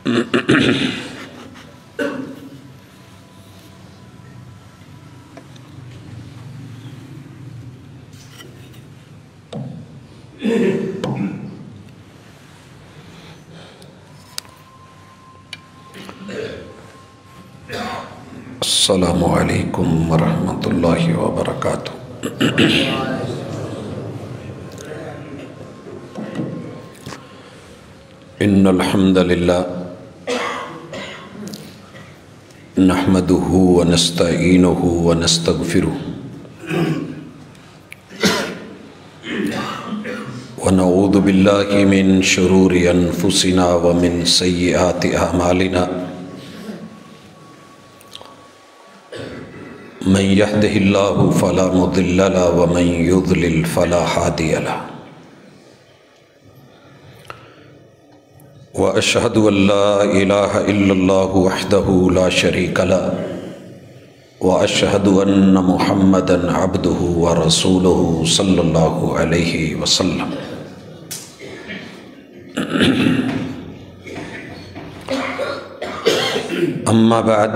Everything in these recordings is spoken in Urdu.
السلام علیکم ورحمۃ اللہ وبرکاتہ۔ ان الحمد للہ نحمده ونستعینه ونستغفره ونعوذ باللہ من شرور انفسنا ومن سیئات اعمالنا من يهده الله فلا مضل له ومن يضلل فلا هادي له وأشهد أن لا إله إلا الله وحده لا شريك له وأشهد أن محمدا عبده ورسوله صلى الله عليه وسلم۔ أما بعد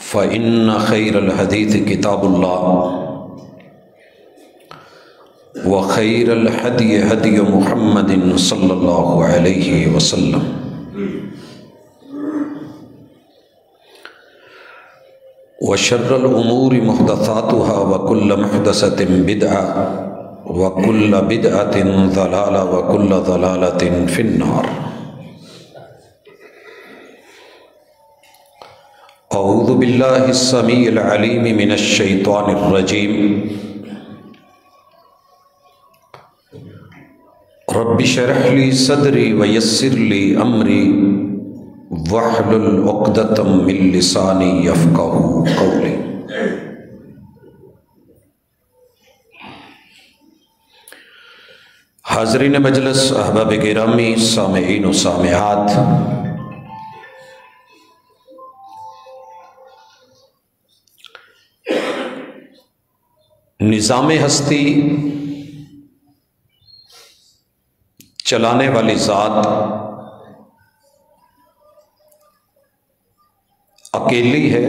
فإن خير الحديث كتاب الله وخير الهدي هدي محمد صلى الله عليه وسلم وشر الأمور محدثاتها وكل محدثة بدعة وكل بدعة ضلالة وكل ضلالة في النار۔ اعوذ باللہ السمیع العلیم من الشیطان الرجیم۔ رب اشرح لی صدری ویسر لی امری واحلل عقدۃ من لسانی یفقہوا قولی۔ حاضرین مجلس، احباب گرامی، سامعین و سامعات، نظام ہستی چلانے والی ذات اکیلی ہے،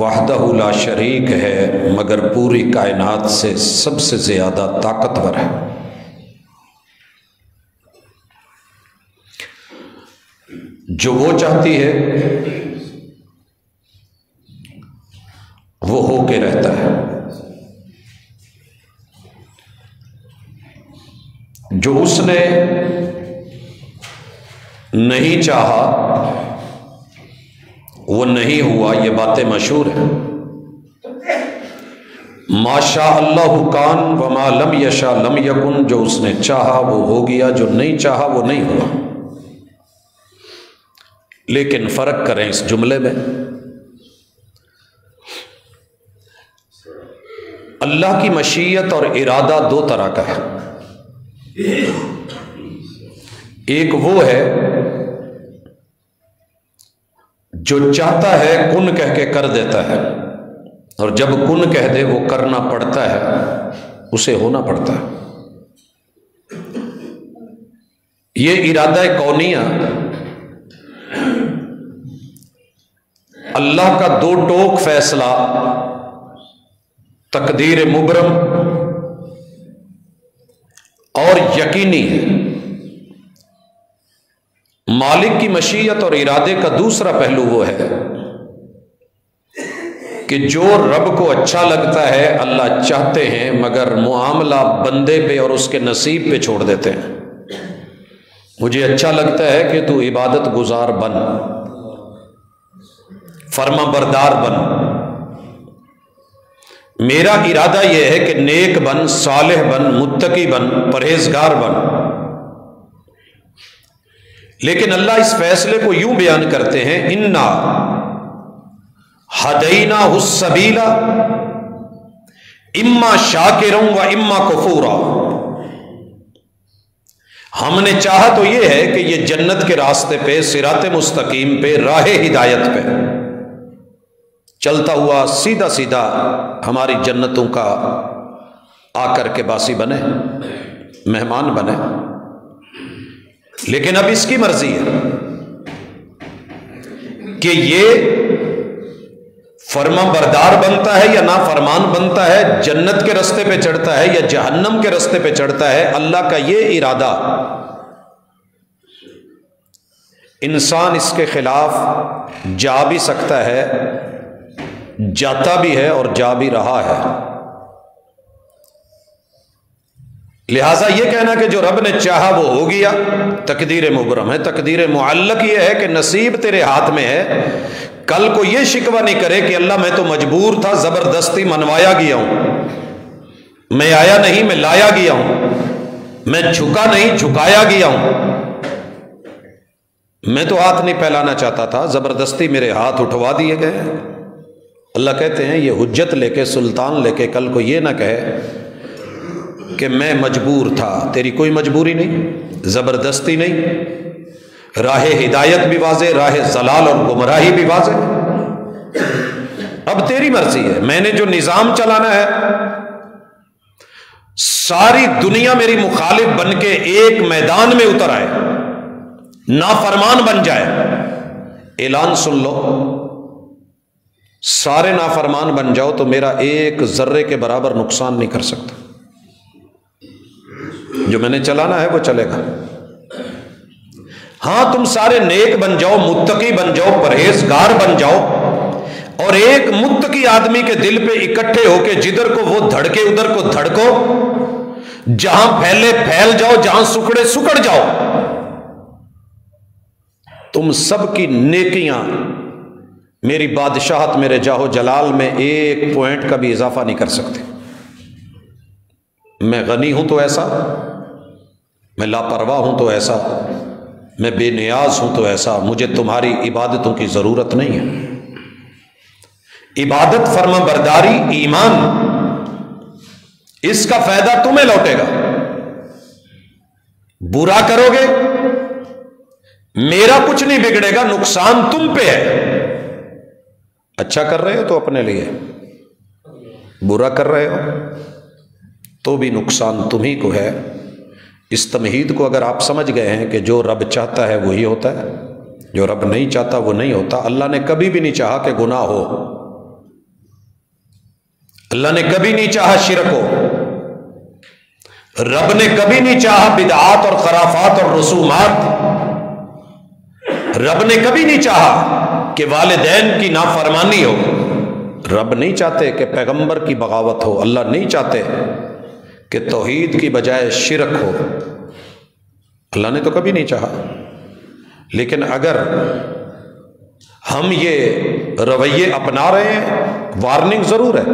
وحدہ لا شریک ہے، مگر پوری کائنات سے سب سے زیادہ طاقتور ہے۔ جو وہ چاہتی ہے وہ ہو کے رہتا ہے، جو اس نے نہیں چاہا وہ نہیں ہوا۔ یہ باتیں مشہور ہیں، ما شاء اللہ کان وما لم یشاء لم یکن۔ جو اس نے چاہا وہ ہو گیا، جو نہیں چاہا وہ نہیں ہوا۔ لیکن فرق کریں اس جملے میں، اللہ کی مشیت اور ارادہ دو طرح کا ہے۔ ایک وہ ہے جو چاہتا ہے کن کہہ کے کر دیتا ہے، اور جب کن کہہ دے وہ کرنا پڑتا ہے، اسے ہونا پڑتا ہے۔ یہ ارادہ کونیہ اللہ کا دو ٹوک فیصلہ، تقدیر مبرم اور یقینی ہے۔ مالک کی مشیت اور ارادے کا دوسرا پہلو وہ ہے کہ جو رب کو اچھا لگتا ہے اللہ چاہتے ہیں، مگر معاملہ بندے پہ اور اس کے نصیب پہ چھوڑ دیتے ہیں۔ مجھے اچھا لگتا ہے کہ تو عبادت گزار بن، فرما بردار بن، میرا ارادہ یہ ہے کہ نیک بن، صالح بن، متقی بن، پرہیزگار بن۔ لیکن اللہ اس فیصلے کو یوں بیان کرتے ہیں، انا ہدیناہ السبیل اما شاکرا و اما کفورا۔ ہم نے چاہا تو یہ ہے کہ یہ جنت کے راستے پہ، صراط مستقیم پہ، راہ ہدایت پہ چلتا ہوا سیدھا سیدھا ہماری جنتوں کا آ کر کے باسی بنے، مہمان بنے۔ لیکن اب اس کی مرضی ہے کہ یہ فرما بردار بنتا ہے یا نافرمان بنتا ہے، جنت کے راستے پہ چڑھتا ہے یا جہنم کے راستے پہ چڑھتا ہے۔ اللہ کا یہ ارادہ، انسان اس کے خلاف جا بھی سکتا ہے، جاتا بھی ہے اور جا بھی رہا ہے۔ لہٰذا یہ کہنا کہ جو رب نے چاہا وہ ہو گیا، تقدیر مبرم ہے۔ تقدیر معلق یہ ہے کہ نصیب تیرے ہاتھ میں ہے۔ کل کو یہ شکوہ نہیں کرے کہ اللہ میں تو مجبور تھا، زبردستی منوایا گیا ہوں، میں آیا نہیں میں لایا گیا ہوں، میں جھکا نہیں جھکایا گیا ہوں، میں تو ہاتھ نہیں پھیلانا چاہتا تھا، زبردستی میرے ہاتھ اٹھوا دیے گئے۔ اللہ کہتے ہیں یہ حجت لے کے، سلطان لے کے کل کو یہ نہ کہے کہ میں مجبور تھا۔ تیری کوئی مجبوری نہیں، زبردستی نہیں، راہ ہدایت بھی واضح، راہ ضلال اور گمراہی بھی واضح۔ اب تیری مرضی ہے، میں نے جو نظام چلانا ہے، ساری دنیا میری مخالف بن کے ایک میدان میں اتر آئے، نافرمان بن جائے، اعلان سن لو، سارے نافرمان بن جاؤ تو میرا ایک ذرے کے برابر نقصان نہیں کر سکتا۔ جو میں نے چلانا ہے وہ چلے گا۔ ہاں تم سارے نیک بن جاؤ، متقی بن جاؤ، پرہیزگار بن جاؤ، اور ایک متقی آدمی کے دل پہ اکٹھے ہو کے جدھر کو وہ دھڑکے ادھر کو دھڑکو، جہاں پھیلے پھیل جاؤ، جہاں سکڑے سکڑ جاؤ۔ تم سب کی نیکیاں میری بادشاہت، میرے جاہو جلال میں ایک پوائنٹ کا بھی اضافہ نہیں کر سکتے۔ میں غنی ہوں تو ایسا، میں لاپرواہ ہوں تو ایسا، میں بے نیاز ہوں تو ایسا، مجھے تمہاری عبادتوں کی ضرورت نہیں ہے۔ عبادت، فرما برداری، ایمان، اس کا فائدہ تمہیں لوٹے گا۔ برا کرو گے میرا کچھ نہیں بگڑے گا، نقصان تم پہ ہے۔ اچھا کر رہے ہو تو اپنے لیے، برا کر رہے ہو تو بھی نقصان تمہیں کو ہے۔ اس تمہید کو اگر آپ سمجھ گئے ہیں کہ جو رب چاہتا ہے وہی ہوتا ہے، جو رب نہیں چاہتا وہ نہیں ہوتا۔ اللہ نے کبھی بھی نہیں چاہا کہ گناہ ہو، اللہ نے کبھی نہیں چاہا شرک ہو، رب نے کبھی نہیں چاہا بدعات اور خرافات اور رسومات، رب نے کبھی نہیں چاہا کہ والدین کی نافرمانی ہو، رب نہیں چاہتے کہ پیغمبر کی بغاوت ہو، اللہ نہیں چاہتے کہ توحید کی بجائے شرک ہو، اللہ نے تو کبھی نہیں چاہا۔ لیکن اگر ہم یہ رویے اپنا رہے ہیں، وارننگ ضرور ہے۔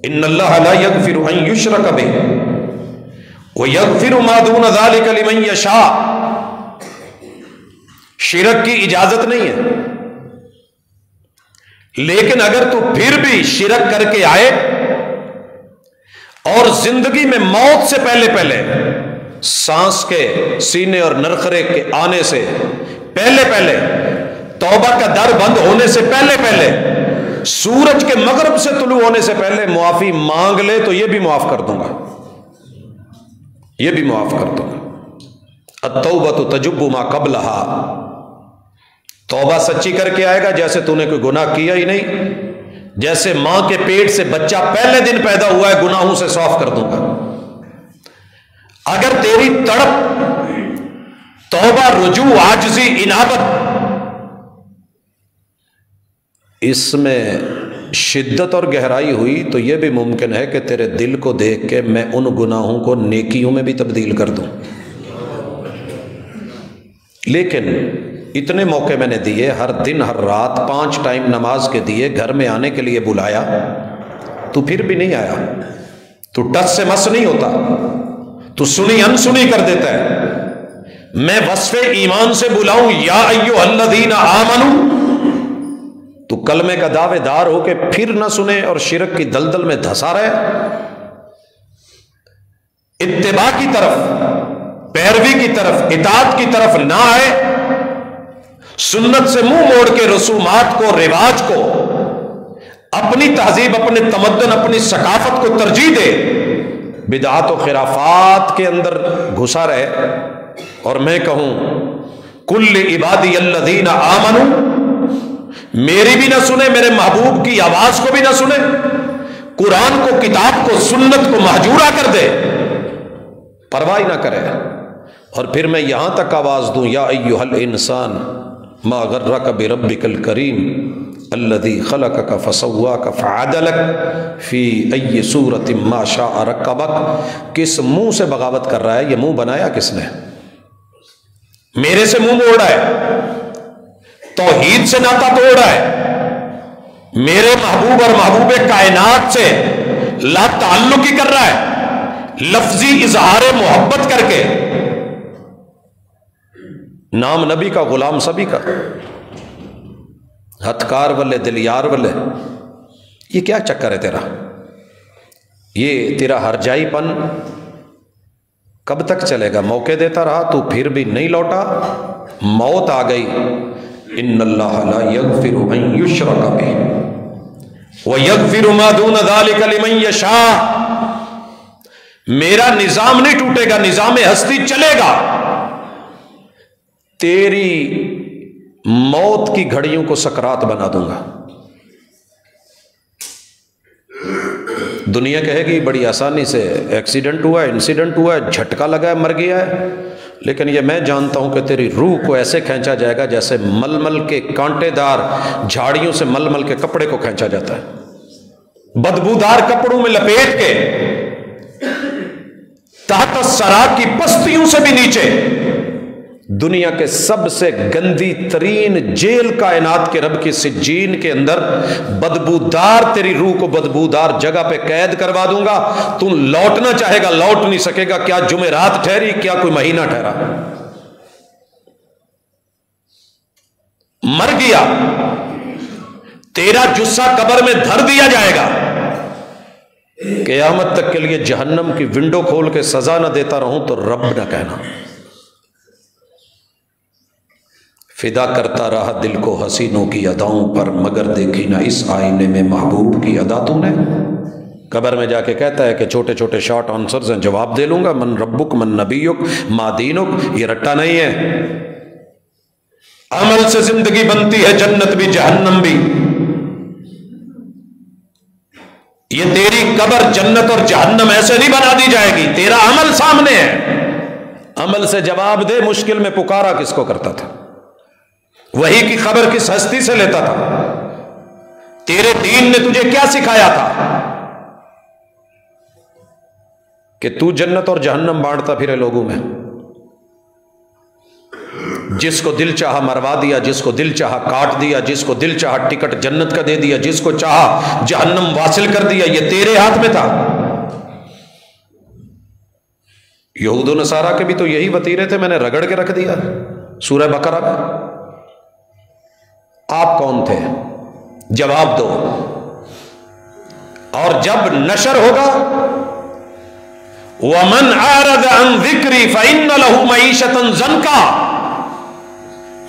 ان اللہ لا یغفر ان یشرک بہ ویغفر ما دون ذلک لمن یشاء، شرک کی اجازت نہیں ہے، لیکن اگر تو پھر بھی شرک کر کے آئے اور زندگی میں موت سے پہلے سانس کے سینے اور نرخرے کے آنے سے پہلے توبہ کا در بند ہونے سے پہلے سورج کے مغرب سے طلوع ہونے سے پہلے معافی مانگ لے تو یہ بھی معاف کر دوں گا، یہ بھی معاف کر دوں گا۔ التوبۃ تجب ما قبلہا، توبہ سچی کر کے آئے گا جیسے تو نے کوئی گناہ کیا ہی نہیں، جیسے ماں کے پیٹ سے بچہ پہلے دن پیدا ہوا ہے، گناہوں سے صاف کر دوں گا۔ اگر تیری تڑپ، توبہ، رجوع، عاجزی، انابت، اس میں شدت اور گہرائی ہوئی تو یہ بھی ممکن ہے کہ تیرے دل کو دیکھ کے میں ان گناہوں کو نیکیوں میں بھی تبدیل کر دوں۔ لیکن اتنے موقع میں نے دیے، ہر دن ہر رات 5 ٹائم نماز کے دیے، گھر میں آنے کے لیے بلایا، تو پھر بھی نہیں آیا، تو ٹس سے مس نہیں ہوتا، تو سنی انسنی کر دیتا ہے۔ میں وصف ایمان سے بلاؤں یا ایھا الذین آمنوا، تو کلمے کا دعوے دار ہو کے پھر نہ سنے اور شرک کی دلدل میں دھسا رہے، اتباع کی طرف، پیروی کی طرف، اطاعت کی طرف نہ آئے، سنت سے منہ موڑ کے رسومات کو، رواج کو، اپنی تہذیب، اپنے تمدن، اپنی ثقافت کو ترجیح دے، بدعات و خرافات کے اندر گھسا رہے اور میں کہوں کل عبادی الذین آمنوا، میری بھی نہ سنے، میرے محبوب کی آواز کو بھی نہ سنے، قرآن کو، کتاب کو، سنت کو محجورہ کر دے، پرواہ نہ کرے، اور پھر میں یہاں تک آواز دوں یا ایھا الانسان ما غرک بربک الکریم الذی خلقک فسواک فعدلک فی ای صورت ما شاء رکبک۔ کس منہ سے بغاوت کر رہا ہے؟ یہ منہ بنایا کس نے؟ میرے سے منہ موڑ رہا ہے، توحید سے ناطا توڑ رہا ہے، میرے محبوب اور محبوب کائنات سے لا تعلقی کر رہا ہے، لفظی اظہار محبت کر کے۔ نام نبی کا، غلام سبھی کا، ہتھکار والے، دلیار والے، یہ کیا چکر ہے تیرا؟ یہ تیرا ہرجائی پن کب تک چلے گا؟ موقع دیتا رہا تو پھر بھی نہیں لوٹا، موت آ گئی۔ ان اللہ لا یغفر ان یشرک بہ ویغفر ما دون ذلک لمن یشاء۔ میرا نظام نہیں ٹوٹے گا، نظام ہستی چلے گا۔ تیری موت کی گھڑیوں کو سکرات بنا دوں گا۔ دنیا کہے گی بڑی آسانی سے ایکسیڈنٹ ہوا ہے، انسیڈنٹ ہوا ہے، جھٹکا لگا ہے، مر گیا ہے، لیکن یہ میں جانتا ہوں کہ تیری روح کو ایسے کھینچا جائے گا جیسے ململ کے کانٹے دار جھاڑیوں سے ململ کے کپڑے کو کھینچا جاتا ہے، بدبودار کپڑوں میں لپیٹ کے، تحت الثری کی پستیوں سے بھی نیچے، دنیا کے سب سے گندی ترین جیل کائنات کے رب کی سجین کے اندر بدبودار تیری روح کو بدبودار جگہ پہ قید کروا دوں گا۔ تو لوٹنا چاہے گا لوٹ نہیں سکے گا، کیا جمعرات ٹھہری، کیا کوئی مہینہ ٹھہرا، مر گیا، تیرا جثہ قبر میں دھر دیا جائے گا، قیامت تک کے لیے جہنم کی ونڈو کھول کے سزا نہ دیتا رہوں تو رب نہ کہنا۔ فدا کرتا رہا دل کو حسینوں کی اداؤں پر، مگر دیکھی نہ اس آئینے میں محبوب کی ادا تو نے۔ قبر میں جا کے کہتا ہے کہ چھوٹے چھوٹے شارٹ آنسرز ہیں، جواب دے لوں گا، من ربک من نبیک ما دینک، یہ رٹا نہیں ہے۔ عمل سے زندگی بنتی ہے، جنت بھی جہنم بھی۔ یہ تیری قبر جنت اور جہنم ایسے نہیں بنا دی جائے گی، تیرا عمل سامنے ہے، عمل سے جواب دے۔ مشکل میں پکارا کس کو کرتا تھا؟ وہی کی خبر کس ہستی سے لیتا تھا؟ تیرے دین نے تجھے کیا سکھایا تھا کہ تو جنت اور جہنم بانٹتا پھرے لوگوں میں؟ جس کو دل چاہا مروا دیا، جس کو دل چاہا کاٹ دیا، جس کو دل چاہا ٹکٹ جنت کا دے دیا، جس کو چاہا جہنم واصل کر دیا۔ یہ تیرے ہاتھ میں تھا۔ یہود و نصارہ کے بھی تو یہی وتیرے تھے، میں نے رگڑ کے رکھ دیا۔ سورہ بقرہ میں آپ کون تھے؟ جواب دو۔ اور جب نشر ہوگا وَمَنْ أَعْرَضَ عَنْ ذِكْرِي فَإِنَّ لَهُ مَعِيشَةً ضَنْكًا،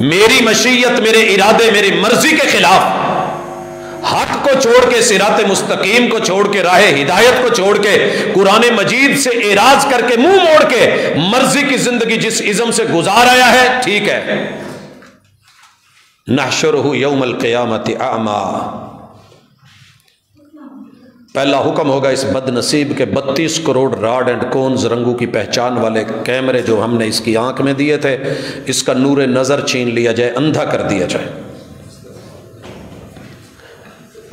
میری مشیت، میرے ارادے، میری مرضی کے خلاف حق کو چھوڑ کے، صراط مستقیم کو چھوڑ کے، راہ ہدایت کو چھوڑ کے، قرآن مجید سے اعراض کر کے، منہ موڑ کے، مرضی کی زندگی جس ازم سے گزار آیا ہے، ٹھیک ہے۔ نحشرہ یوم القیامت اعمی، پہلا حکم ہوگا اس بد نصیب کے 32 کروڑ راڈ اینڈ کونز رنگوں کی پہچان والے کیمرے جو ہم نے اس کی آنکھ میں دیے تھے، اس کا نور نظر چھین لیا جائے، اندھا کر دیا جائے۔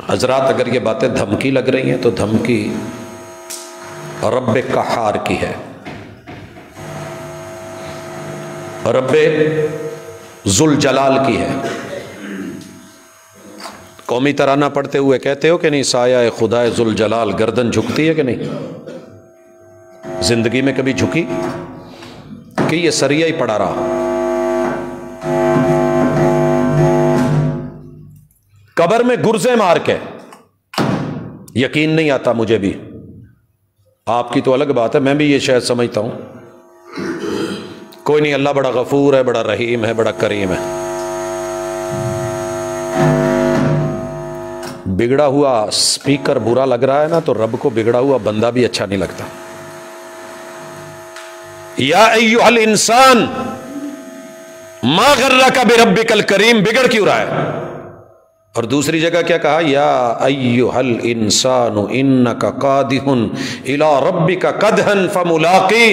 حضرات اگر یہ باتیں دھمکی لگ رہی ہیں تو دھمکی رب قہار کی ہے، رب ذوالجلال کی ہے۔ قومی ترانہ پڑھتے ہوئے کہتے ہو کہ نہیں، سایہ خدائے ذوالجلال گردن جھکتی ہے کہ نہیں؟ زندگی میں کبھی جھکی کہ یہ سریہ ہی پڑا رہا؟ قبر میں گرزے مار کے، یقین نہیں آتا مجھے بھی، آپ کی تو الگ بات ہے، میں بھی یہ شاید سمجھتا ہوں کوئی نہیں، اللہ بڑا غفور ہے، بڑا رحیم ہے، بڑا کریم ہے۔ بگڑا ہوا سپیکر برا لگ رہا ہے نا، تو رب کو بگڑا ہوا بندہ بھی اچھا نہیں لگتا۔ یا ایھا الانسان ما غرک بربک الکریم بگڑ کیوں رہا ہے؟ اور دوسری جگہ کیا کہا؟ یا ایھا الانسان انک قادح الی ربک قدحا فملاقی،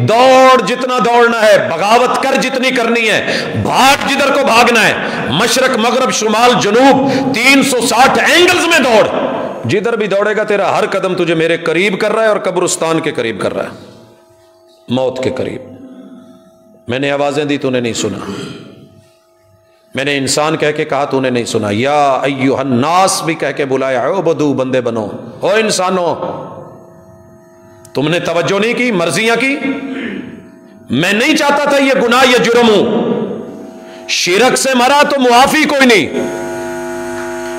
دوڑ جتنا دوڑنا ہے، بغاوت کر جتنی کرنی ہے، بھاگ جدھر کو بھاگنا ہے، مشرق مغرب شمال جنوب 360 اینگلز میں دوڑ، جدھر بھی دوڑے گا تیرا ہر قدم تجھے میرے قریب کر رہا ہے اور قبرستان کے قریب کر رہا ہے، موت کے قریب۔ میں نے آوازیں دی تو نے نہیں سنا، میں نے انسان کہہ کے کہا تو نے نہیں سنا، یا ایھا الناس بھی کہہ کے بلایا، عبدو بندے بنو، او انسانو، تم نے توجہ نہیں کی، مرضیاں کی۔ میں نہیں چاہتا تھا یہ گناہ یہ جرم ہوں، شرک سے مرا تو معافی کوئی نہیں،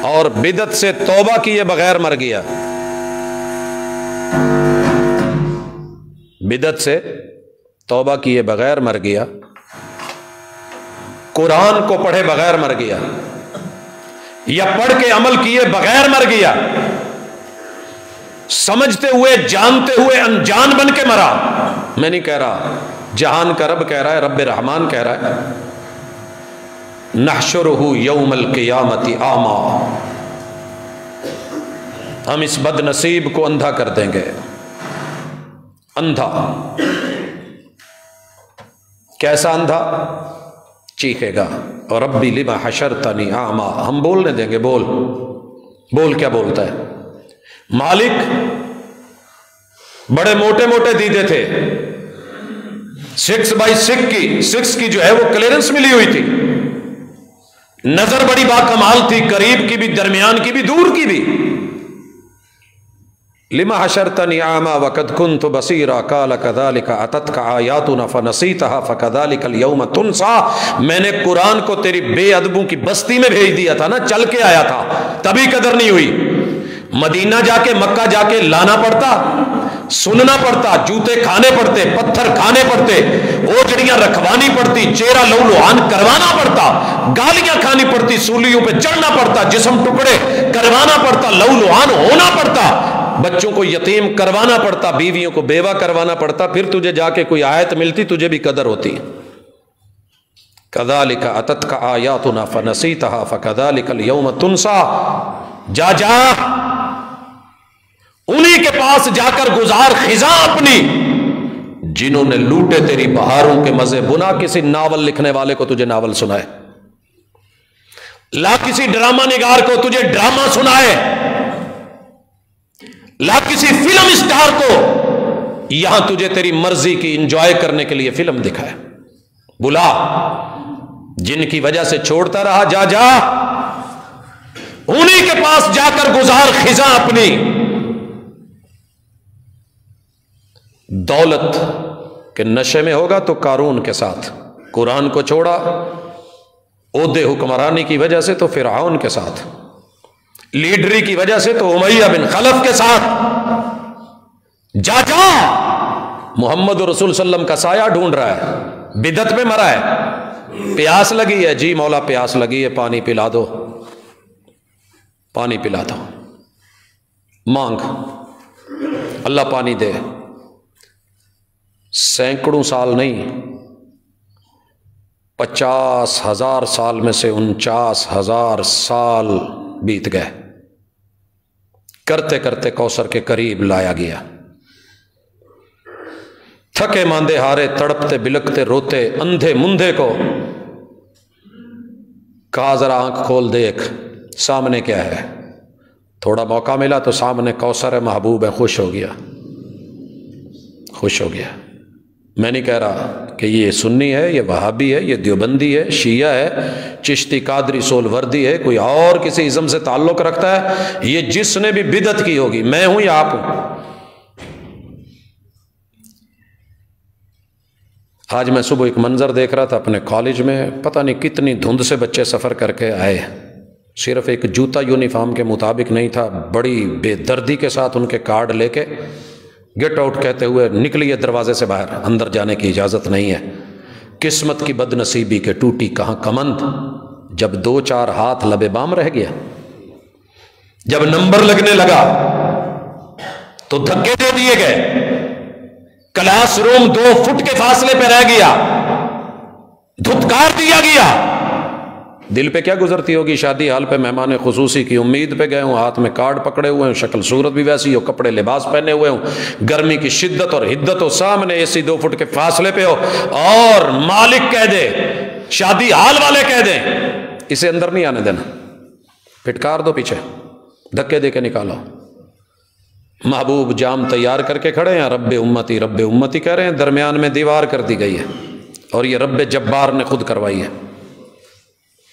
اور بدعت سے توبہ کیے بغیر مر گیا، بدعت سے توبہ کیے بغیر مر گیا، قرآن کو پڑھے بغیر مر گیا، یا پڑھ کے عمل کیے بغیر مر گیا، سمجھتے ہوئے جانتے ہوئے انجان بن کے مرا۔ میں نہیں کہہ رہا، جہان کا رب کہہ رہا ہے، رب رحمان کہہ رہا ہے، نحشرہ یوم القیامت اعمیٰ، ہم اس بد نصیب کو اندھا کر دیں گے، اندھا۔ کیسا اندھا؟ چیخے گا، اور ربی لما حشرتنی اعمیٰ، ہم بولنے دیں گے، بول بول، کیا بولتا ہے؟ مالک بڑے موٹے موٹے دیدے تھے، 6x6 کی جو ہے وہ کلیئرنس ملی ہوئی تھی، نظر بڑی باکمال تھی، قریب کی بھی، درمیان کی بھی، دور کی بھی۔ لما حشرتنی اعمیٰ وقد كنت بصیرا قال كذلك اتتك آیاتنا فنسیتها فكذلك اليوم تنسى، میں نے قرآن کو تیری بے ادبوں کی بستی میں بھیج دیا تھا نا، چل کے آیا تھا، تبھی قدر نہیں ہوئی، مدینہ جا کے مکہ جا کے لانا پڑتا، سننا پڑتا، جوتے کھانے پڑتے، پتھر کھانے پڑتے، اوجڑیاں رکھوانی پڑتی، چہرہ لو لوہان کروانا پڑتا، گالیاں کھانی پڑتی، سولیوں پہ چڑھنا پڑتا، جسم ٹکڑے کروانا پڑتا، لو لوہان ہونا پڑتا، بچوں کو یتیم کروانا پڑتا، بیویوں کو بیوہ کروانا پڑتا، پھر تجھے جا کے کوئی آیت ملتی، تجھے بھی قدر ہوتی۔ کذالک اتتک آیاتنا فنسیتها فکذالک اليوم تنسى، جا جا انہی کے پاس جا کر گزار خزاں اپنی، جنہوں نے لوٹے تیری بہاروں کے مزے، بنا کسی ناول لکھنے والے کو تجھے ناول سنائے، لا کسی ڈرامہ نگار کو تجھے ڈرامہ سنائے، لا کسی فلم اسٹار کو یہاں تجھے تیری مرضی کی انجوائے کرنے کے لیے فلم دکھائے، بلا جن کی وجہ سے چھوڑتا رہا، جا جا انہی کے پاس جا کر گزار خزاں اپنی۔ دولت کے نشے میں ہوگا تو قارون کے ساتھ، قرآن کو چھوڑا عہدے حکمرانی کی وجہ سے تو فرعون کے ساتھ، لیڈری کی وجہ سے تو امیہ بن خلف کے ساتھ، جا جا محمد رسول صلی اللہ علیہ وسلم کا سایہ ڈھونڈ رہا ہے، بدعت میں مرا ہے، پیاس لگی ہے، جی مولا پیاس لگی ہے، پانی پلا دو، پانی پلا دو، مانگ، اللہ پانی دے۔ سینکڑوں سال نہیں، 50,000 سال میں سے 49,000 سال بیت گئے، کرتے کرتے کوثر کے قریب لایا گیا، تھکے ماندے ہارے، تڑپتے بلکتے روتے اندھے مندھے کو کہا ذرا آنکھ کھول دیکھ سامنے کیا ہے، تھوڑا موقع ملا تو سامنے کوثر محبوب ہے، خوش ہو گیا، خوش ہو گیا۔ میں نہیں کہہ رہا کہ یہ سنی ہے، یہ وہابی ہے، یہ دیوبندی ہے، شیعہ ہے، چشتی قادری سولوردی ہے، کوئی اور کسی ازم سے تعلق رکھتا ہے، یہ جس نے بھی بدعت کی ہوگی، میں ہوں یا آپ ہوں۔ آج میں صبح ایک منظر دیکھ رہا تھا اپنے کالج میں، پتہ نہیں کتنی دھند سے بچے سفر کر کے آئے، صرف ایک جوتا یونیفارم کے مطابق نہیں تھا، بڑی بے دردی کے ساتھ ان کے کارڈ لے کے گیٹ آؤٹ کہتے ہوئے نکلیے دروازے سے باہر، اندر جانے کی اجازت نہیں ہے۔ قسمت کی بد نصیبی کے ٹوٹی کہاں کمند، جب 2-4 ہاتھ لبے بام رہ گیا، جب نمبر لگنے لگا تو دھکے دے دیے گئے، کلاس روم 2 فٹ کے فاصلے پہ رہ گیا، دھتکار دیا گیا. دل پہ کیا گزرتی ہوگی؟ شادی حال پہ مہمان خصوصی کی امید پہ گئے ہوں، ہاتھ میں کارڈ پکڑے ہوئے ہوں، شکل صورت بھی ویسی ہو، کپڑے لباس پہنے ہوئے ہوں، گرمی کی شدت اور حدت ہو، سامنے اے سی 2 فٹ کے فاصلے پہ ہو، اور مالک کہہ دے، شادی حال والے کہہ دیں اسے اندر نہیں آنے دینا، پھٹکار دو، پیچھے دھکے دے کے نکالو. محبوب جام تیار کر کے کھڑے ہیں، رب امتی کہہ رہے ہیں، درمیان میں دیوار کر دی گئی ہے، اور یہ رب جبار نے خود کروائی ہے،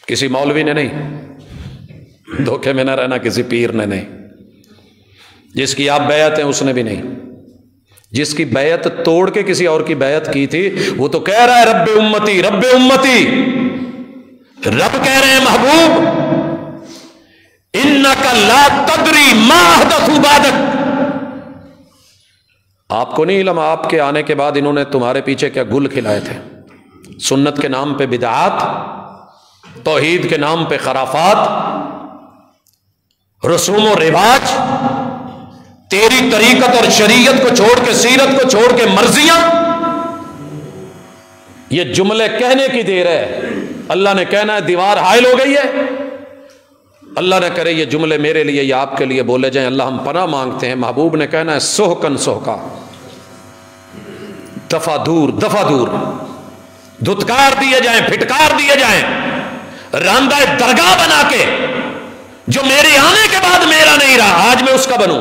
کسی مولوی نے نہیں، دھوکے میں نہ رہنا، کسی پیر نے نہیں، جس کی آپ بیعت ہیں اس نے بھی نہیں، جس کی بیعت توڑ کے کسی اور کی بیعت کی تھی وہ تو کہہ رہا ہے رب امتی. رب کہہ رہے ہیں محبوب انک لا تدری ما احدثوا بعدک، آپ کو نہیں علم آپ کے آنے کے بعد انہوں نے تمہارے پیچھے کیا گل کھلائے تھے. سنت کے نام پہ بدعات، توحید کے نام پہ خرافات، رسوم و رواج، تیری طریقت اور شریعت کو چھوڑ کے، سیرت کو چھوڑ کے مرضیاں. یہ جملے کہنے کی دیر ہے، اللہ نے کہنا ہے دیوار حائل ہو گئی ہے. اللہ نہ کرے یہ جملے میرے لیے یا آپ کے لیے بولے جائیں، اللہ ہم پناہ مانگتے ہیں. محبوب نے کہنا ہے سہکن سہکا، دفع دور دفع دور، دھتکار دیے جائیں، پھٹکار دیے جائیں، راندہ درگاہ بنا کے جو میرے آنے کے بعد میرا نہیں رہا آج میں اس کا بنوں.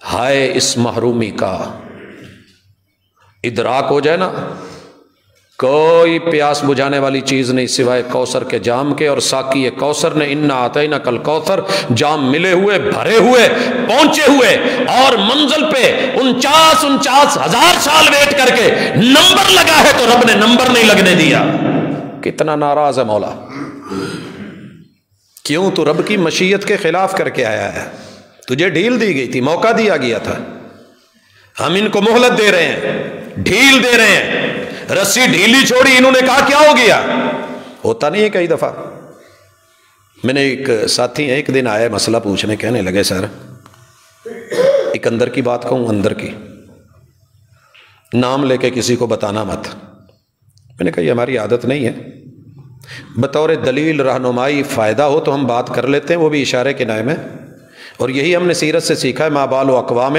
ہائے اس محرومی کا ادراک ہو جائے نا، کوئی پیاس بجھانے والی چیز نہیں سوائے کوثر کے جام کے، اور ساقی کوثر نے انا اعطیناک الکوثر، جام ملے ہوئے، بھرے ہوئے، پہنچے ہوئے، اور منزل پہ 49,000 سال ویٹ کر کے نمبر لگا ہے تو رب نے نمبر نہیں لگنے دیا. کتنا ناراض ہے مولا. کیوں؟ تو رب کی مشیت کے خلاف کر کے آیا ہے. تجھے ڈھیل دی گئی تھی، موقع دیا گیا تھا، ہم ان کو مہلت دے رہے ہیں، ڈھیل دے رہے ہیں. رسی ڈھیلی چھوڑی، انہوں نے کہا کیا ہو گیا؟ ہوتا نہیں ہے کئی دفعہ. میں نے ایک ساتھی ہیں، ایک دن آئے مسئلہ پوچھنے، کہنے لگے سر ایک اندر کی بات کہوں، اندر کی، نام لے کے کسی کو بتانا مت. میں نے کہا یہ ہماری عادت نہیں ہے، بطور دلیل رہنمائی فائدہ ہو تو ہم بات کر لیتے ہیں، وہ بھی اشارے کے نائے میں. اور یہی ہم نے سیرت سے سیکھا ہے، ما بال و اقوام،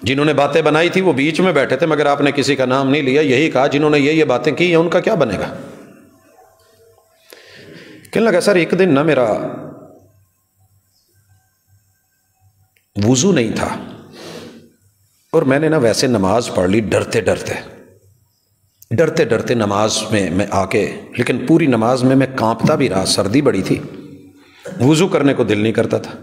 جنہوں نے باتیں بنائی تھی وہ بیچ میں بیٹھے تھے مگر آپ نے کسی کا نام نہیں لیا، یہی کہا جنہوں نے یہ باتیں کی ہیں ان کا کیا بنے گا. کہنے لگا سر ایک دن نا میرا وضو نہیں تھا، اور میں نے نا ویسے نماز پڑھ لی ڈرتے ڈرتے نماز میں آ کے، لیکن پوری نماز میں کانپتا بھی رہا، سردی بڑی تھی، وضو کرنے کو دل نہیں کرتا تھا.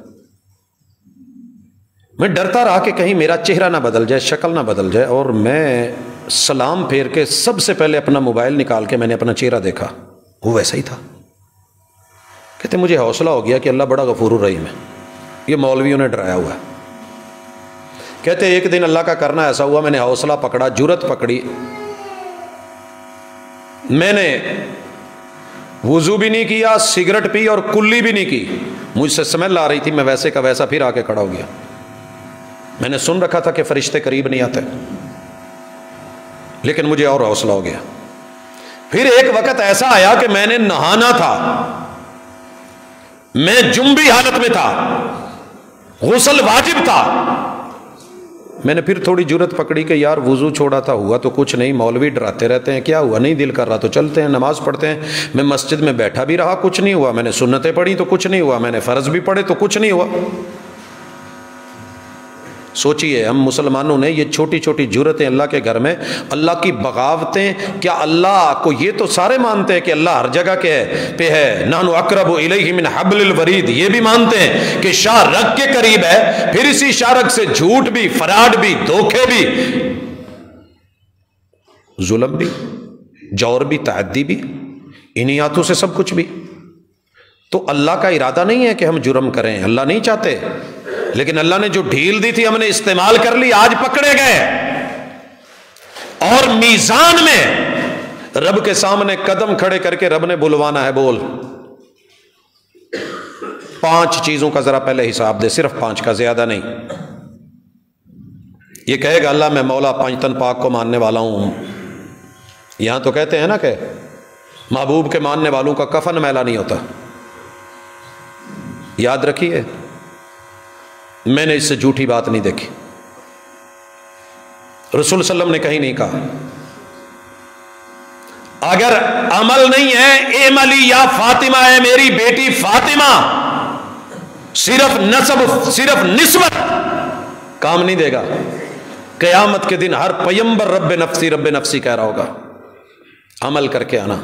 میں ڈرتا رہا کہ کہیں میرا چہرہ نہ بدل جائے، شکل نہ بدل جائے، اور میں سلام پھیر کے سب سے پہلے اپنا موبائل نکال کے میں نے اپنا چہرہ دیکھا، وہ ویسا ہی تھا. کہتے مجھے حوصلہ ہو گیا کہ اللہ بڑا غفور الرحیم ہے، یہ مولویوں نے ڈرایا ہوا ہے. کہتے ایک دن اللہ کا کرنا ایسا ہوا، میں نے حوصلہ پکڑا، جرت پکڑی، میں نے وضو بھی نہیں کیا، سگریٹ پی اور کلی بھی نہیں کی. مجھ سے سمیل آ رہی تھی، میں ویسے کا ویسا پھر آ کے کھڑا ہو گیا. میں نے سن رکھا تھا کہ فرشتے قریب نہیں آتے، لیکن مجھے اور حوصلہ ہو گیا. پھر ایک وقت ایسا آیا کہ میں نے نہانا تھا، میں جنبی حالت میں تھا، غسل واجب تھا. میں نے پھر تھوڑی جرت پکڑی کہ یار وضو چھوڑا تھا، ہوا تو کچھ نہیں، مولوی ڈراتے رہتے ہیں، کیا ہوا؟ نہیں دل کر رہا تو چلتے ہیں، نماز پڑھتے ہیں. میں مسجد میں بیٹھا بھی رہا، کچھ نہیں ہوا. میں نے سنتیں پڑھی تو کچھ نہیں ہوا، میں نے فرض بھی پڑھے تو کچھ نہیں ہوا. سوچئے ہم مسلمانوں نے یہ چھوٹی چھوٹی جرتیں اللہ کے گھر میں، اللہ کی بغاوتیں. کیا اللہ کو یہ تو سارے مانتے ہیں کہ اللہ ہر جگہ پہ ہے، نحن اقرب الیہ من حبل الورید، یہ بھی مانتے ہیں کہ شاہ رگ کے قریب ہے، پھر اسی شاہ رگ سے جھوٹ بھی، فراڈ بھی، دھوکے بھی، ظلم بھی، جور بھی، تعدی بھی، انہی ہاتھوں سے سب کچھ بھی. تو اللہ کا ارادہ نہیں ہے کہ ہم جرم کریں، اللہ نہیں چاہتے، لیکن اللہ نے جو ڈھیل دی تھی ہم نے استعمال کر لی، آج پکڑے گئے. اور میزان میں رب کے سامنے قدم کھڑے کر کے رب نے بلوانا ہے، بول 5 چیزوں کا ذرا پہلے حساب دے، صرف 5 کا، زیادہ نہیں. یہ کہے گا اللہ میں مولا 5 تن پاک کو ماننے والا ہوں، یہاں تو کہتے ہیں نا کہ محبوب کے ماننے والوں کا کفن میلا نہیں ہوتا. یاد رکھیے میں نے اس سے جھوٹی بات نہیں دیکھی. رسول صلی اللہ علیہ وسلم نے کہیں نہیں کہا اگر عمل نہیں ہے اعملی یا فاطمہ ہے میری بیٹی فاطمہ، صرف نسب صرف نسبت کام نہیں دے گا. قیامت کے دن ہر پیمبر رب نفسی کہہ رہا ہوگا. عمل کر کے آنا.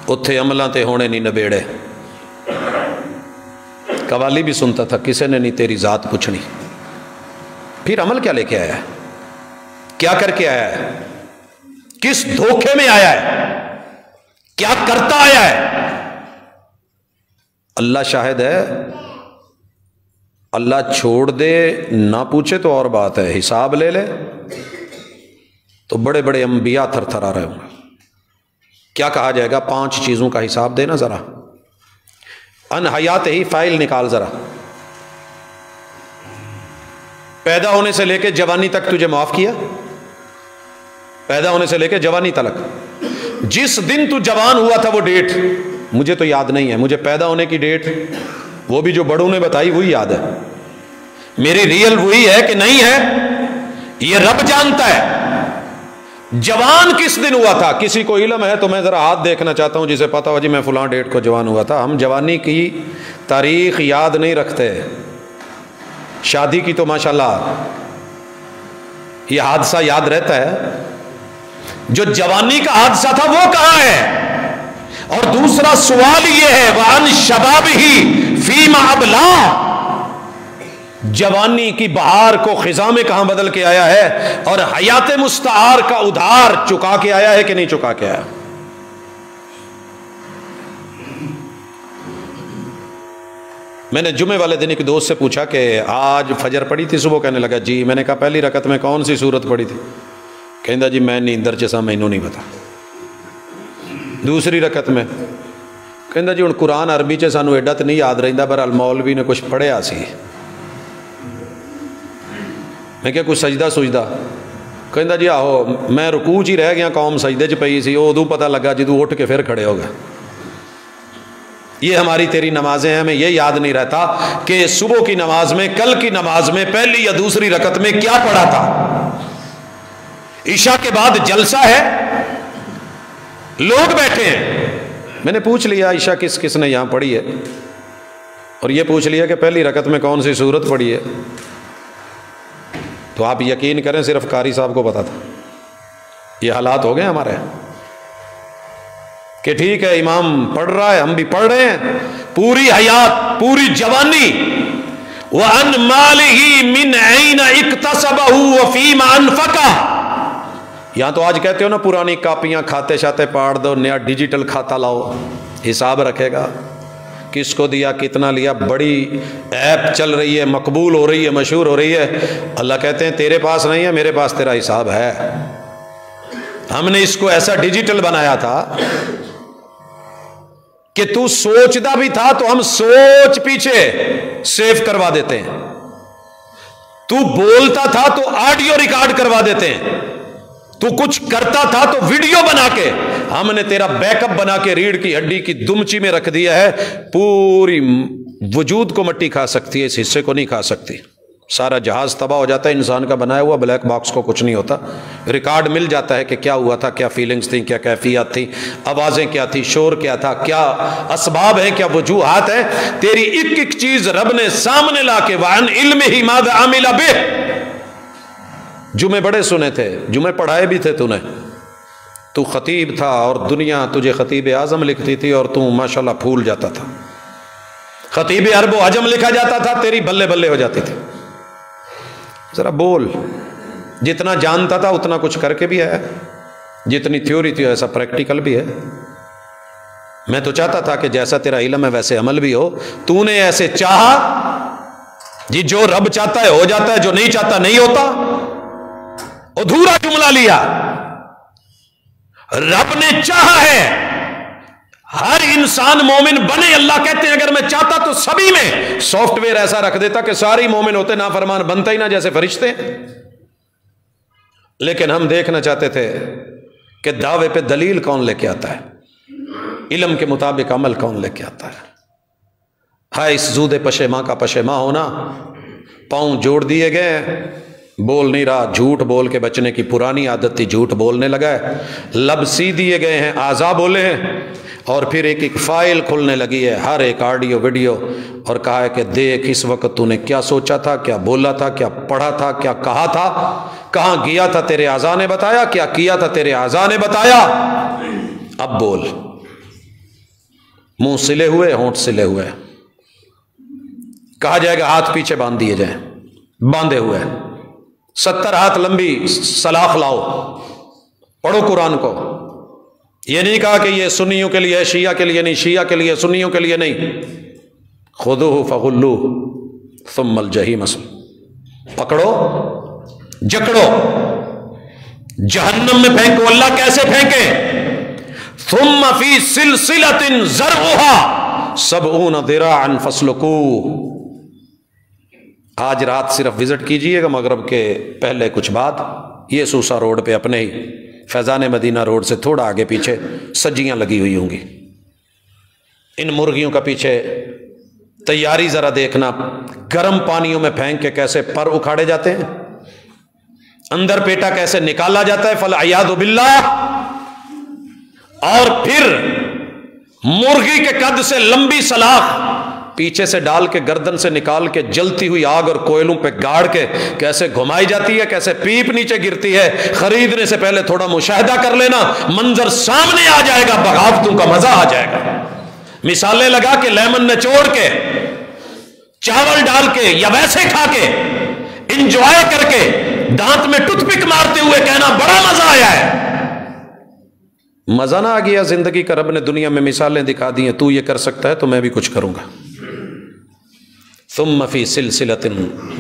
اتھے عملاں تے ہونے نہیں نبیڑے. قوالی بھی سنتا تھا کسے نے نہیں تیری ذات پوچھنی. پھر عمل کیا لے کے آیا ہے؟ کیا کر کے آیا ہے؟ کس دھوکے میں آیا ہے؟ کیا کرتا آیا ہے؟ اللہ شاہد ہے. اللہ چھوڑ دے نہ پوچھے تو اور بات ہے، حساب لے لے تو بڑے بڑے انبیاء تھر تھر آ رہے ہوں گے. کیا کہا جائے گا؟ 5 چیزوں کا حساب دینا ذرا. ان حیات ہی فائل نکال ذرا. پیدا ہونے سے لے کے جوانی تک تجھے معاف کیا؟ پیدا ہونے سے لے کے جوانی تک. جس دن تو جوان ہوا تھا وہ ڈیٹ مجھے تو یاد نہیں ہے. مجھے پیدا ہونے کی ڈیٹ وہ بھی جو بڑوں نے بتائی وہی یاد ہے. میری ریئل وہی ہے کہ نہیں ہے یہ رب جانتا ہے. جوان کس دن ہوا تھا کسی کو علم ہے تو میں ذرا ہاتھ دیکھنا چاہتا ہوں جسے پتا ہو جی میں فلاں ڈیٹ کو جوان ہوا تھا. ہم جوانی کی تاریخ یاد نہیں رکھتے. شادی کی تو ماشاءاللہ یہ حادثہ یاد رہتا ہے. جو جوانی کا حادثہ تھا وہ کہاں ہے؟ اور دوسرا سوال یہ ہے وَعَنْ شَبَابِهِ فِيمَ أَبْلَاهُ. جوانی کی بہار کو خزاں میں کہاں بدل کے آیا ہے اور حیات مستعار کا ادھار چکا کے آیا ہے کہ نہیں چکا کے آیا؟ میں نے جمعے والے دن ایک دوست سے پوچھا کہ آج فجر پڑھی تھی صبح؟ کہنے لگا جی. میں نے کہا پہلی رکعت میں کون سی سورت پڑھی تھی؟ کہندا جی میں نیندر چسا مینوں نہیں پتا. دوسری رکعت میں کہندا جی ہن قرآن عربی چ سانو ایڈا تے نہیں یاد رہندا پر مولوی نے کچھ پڑھیا سی. میں کیا کچھ سجدہ سجدہ؟ کہندا جی آہو میں رکوع چ ہی رہ گیا قوم سجدے چ پئی سی ادوں پتہ لگا جدوں اٹھ کے پھر کھڑے ہو گئے. یہ ہماری تیری نمازیں ہیں. ہمیں یہ یاد نہیں رہتا کہ صبح کی نماز میں کل کی نماز میں پہلی یا دوسری رکعت میں کیا پڑھا تھا. عشاء کے بعد جلسہ ہے لوگ بیٹھے ہیں. میں نے پوچھ لیا عشاء کس کس نے یہاں پڑھی ہے اور یہ پوچھ لیا کہ پہلی رکعت میں کون سی سورت پڑھی ہے. تو آپ یقین کریں صرف قاری صاحب کو پتا تھا. یہ حالات ہو گئے ہمارے کہ ٹھیک ہے امام پڑھ رہا ہے ہم بھی پڑھ رہے ہیں. پوری حیات پوری جوانی وَأَنْ مَالِهِ مِنْ عَيْنَ اِقْتَسَبَهُ وَفِيمَ أَنْفَقَهُ. یہاں تو آج کہتے ہو نا پرانی کاپیاں کھاتے شاتے پاڑ دو نیا ڈیجیٹل کھاتا لاؤ. حساب رکھے گا کس کو دیا کتنا لیا. بڑی ایپ چل رہی ہے مقبول ہو رہی ہے مشہور ہو رہی ہے. اللہ کہتے ہیں تیرے پاس نہیں ہے میرے پاس تیرا حساب ہے. ہم نے اس کو ایسا ڈیجیٹل بنایا تھا کہ تو سوچتا بھی تھا تو ہم سوچ پیچھے سیو کروا دیتے ہیں. تو بولتا تھا تو آڈیو ریکارڈ کروا دیتے ہیں. تو کچھ کرتا تھا تو ویڈیو بنا کے ہم نے تیرا بیک اپ بنا کے ریڑھ کی ہڈی کی دمچی میں رکھ دیا ہے. پوری وجود کو مٹی کھا سکتی ہے اس حصے کو نہیں کھا سکتی. سارا جہاز تباہ ہو جاتا ہے انسان کا بنایا ہوا بلیک باکس کو کچھ نہیں ہوتا. ریکارڈ مل جاتا ہے کہ کیا ہوا تھا کیا فیلنگز تھیں کیا کیفیات تھی آوازیں کیا تھی شور کیا تھا کیا اسباب ہیں کیا وجوہات ہیں. تیری ایک ایک چیز رب نے سامنے لا کے وَعَنْ عِلْمِهِ مَاذَا عَمِلَ بِهِ. جمعے بڑے سنے تھے جمعے پڑھائے بھی تھے. تو خطیب تھا اور دنیا تجھے خطیب اعظم لکھتی تھی اور تو ماشاءاللہ پھول جاتا تھا. خطیب عرب و عجم لکھا جاتا تھا تیری بلے بلے ہو جاتی تھی. ذرا بول. جتنا جانتا تھا اتنا کچھ کر کے بھی ہے. جتنی تھیوری تھی ایسا پریکٹیکل بھی ہے. میں تو چاہتا تھا کہ جیسا تیرا علم ہے ویسے عمل بھی ہو. تو نے ایسے چاہا جی جو رب چاہتا ہے ہو جاتا ہے جو نہیں چاہتا نہیں ہوتا. ادھورا جملہ لیا. رب نے چاہا ہے ہر انسان مومن بنے. اللہ کہتے ہیں اگر میں چاہتا تو سبھی میں سافٹ ویئر ایسا رکھ دیتا کہ ساری مومن ہوتے نافرمان بنتا ہی نہ جیسے فرشتے. لیکن ہم دیکھنا چاہتے تھے کہ دعوے پہ دلیل کون لے کے آتا ہے، علم کے مطابق عمل کون لے کے آتا ہے۔ ہائے اس زود پشیماں کا پشیماں ہونا، پاؤں جوڑ دیے گئے ہیں، بول نہیں رہا، جھوٹ بول کے بچنے کی پرانی عادت تھی، جھوٹ بولنے لگا ہے، لب سی دیے گئے ہیں، اعضاء بولے ہیں، اور پھر ایک ایک فائل کھلنے لگی ہے، ہر ایک آڈیو ویڈیو، اور کہا ہے کہ دیکھ اس وقت تو نے کیا سوچا تھا، کیا بولا تھا، کیا پڑھا تھا، کیا کہا تھا، کہاں گیا تھا تیرے اعضاء نے بتایا، کیا کیا تھا تیرے اعضاء نے بتایا، اب بول۔ منہ سلے ہوئے، ہونٹ سلے ہوئے، کہا جائے گا ہاتھ پیچھے باندھ دیے جائیں، باندھے ہوئے، 70 ہاتھ لمبی سلاخ لاؤ، پڑھو قرآن کو۔ یہ نہیں کہا کہ یہ سنیوں کے لیے ہے، شیعہ کے لیے نہیں، شیعہ کے لیے، سنیوں کے لیے نہیں۔ خذوہ فغلوہ ثم الجحیم صلوہ، پکڑو جکڑو، جہنم میں پھینکو۔ اللہ کیسے پھینکے؟ ثم فی سلسلۃ ذرعها 70 ذراعا فاسلکوہ۔ آج رات صرف وزٹ کیجئے گا مغرب کے پہلے کچھ بعد، یہ سوسا روڈ پہ اپنے ہی فیضان مدینہ روڈ سے تھوڑا آگے پیچھے سجیاں لگی ہوئی ہوں گی، ان مرغیوں کا پیچھے تیاری ذرا دیکھنا، گرم پانیوں میں پھینک کے کیسے پر اکھاڑے جاتے ہیں، اندر پیٹا کیسے نکالا جاتا ہے، فالعیاذ باللہ۔ اور پھر مرغی کے قد سے لمبی سلاخ پیچھے سے ڈال کے گردن سے نکال کے جلتی ہوئی آگ اور کوئلوں پہ گاڑ کے کیسے گھمائی جاتی ہے، کیسے پیپ نیچے گرتی ہے، خریدنے سے پہلے تھوڑا مشاہدہ کر لینا، منظر سامنے آ جائے گا، بغاوتوں کا مزہ آ جائے گا۔ مثالیں لگا کے، لیمن نچوڑ کے، چاول ڈال کے یا ویسے کھا کے، انجوائے کر کے، دانت میں ٹوتھ پک مارتے ہوئے کہنا بڑا مزہ آیا ہے۔ مزہ نہ آ گیا زندگی کا؟ رب نے دنیا میں مثالیں دکھا دی ہیں، تو یہ کر سکتا ہے تو میں بھی کچھ کروں گا۔ ثم فی سلسلۃ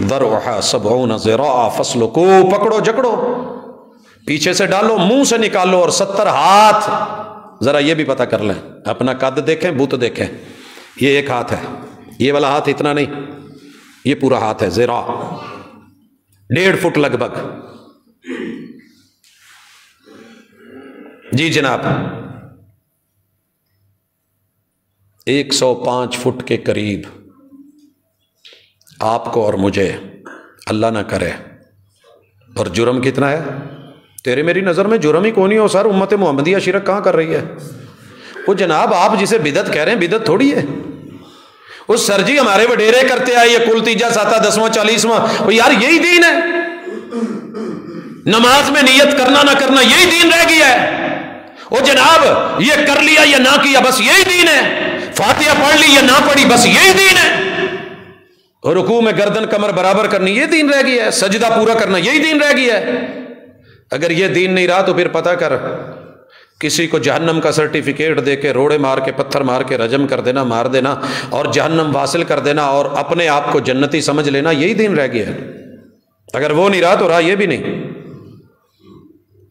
ذرعها 70 ذراعا فاسلکوہ، پکڑو جکڑو، پیچھے سے ڈالو، منہ سے نکالو، اور 70 ہاتھ۔ ذرا یہ بھی پتہ کر لیں، اپنا قد دیکھیں، بت دیکھیں، یہ ایک ہاتھ ہے، یہ والا ہاتھ اتنا نہیں، یہ پورا ہاتھ ہے، ذراع 1.5 فٹ لگ بھگ۔ جی جناب، 105 فٹ کے قریب آپ کو اور مجھے، اللہ نہ کرے۔ اور جرم کتنا ہے تیرے میری نظر میں؟ جرم ہی کون ہی ہو سر، امت محمدیہ شرک کہاں کر رہی ہے؟ وہ جناب آپ جسے بدعت کہہ رہے ہیں، بدعت تھوڑی ہے۔ اس سر جی ہمارے وڈیرے کرتے آئے، یہ کل تیجا ساتہ 10واں 40واں، وہ یار یہی دین ہے؟ نماز میں نیت کرنا نہ کرنا یہی دین رہ گیا ہے؟ وہ جناب یہ کر لیا یا نہ کیا بس یہی دین ہے؟ فاتحہ پڑھ لی یا نہ پڑھی بس یہی دین ہے؟ رکوع میں گردن کمر برابر کرنی یہ دین رہ گیا ہے؟ سجدہ پورا کرنا یہی دین رہ گیا ہے؟ اگر یہ دین نہیں رہا تو پھر پتہ کر، کسی کو جہنم کا سرٹیفکیٹ دے کے، روڑے مار کے، پتھر مار کے رجم کر دینا، مار دینا، اور جہنم واصل کر دینا، اور اپنے آپ کو جنتی سمجھ لینا، یہی دین رہ گیا ہے۔ اگر وہ نہیں رہا تو رہا یہ بھی نہیں۔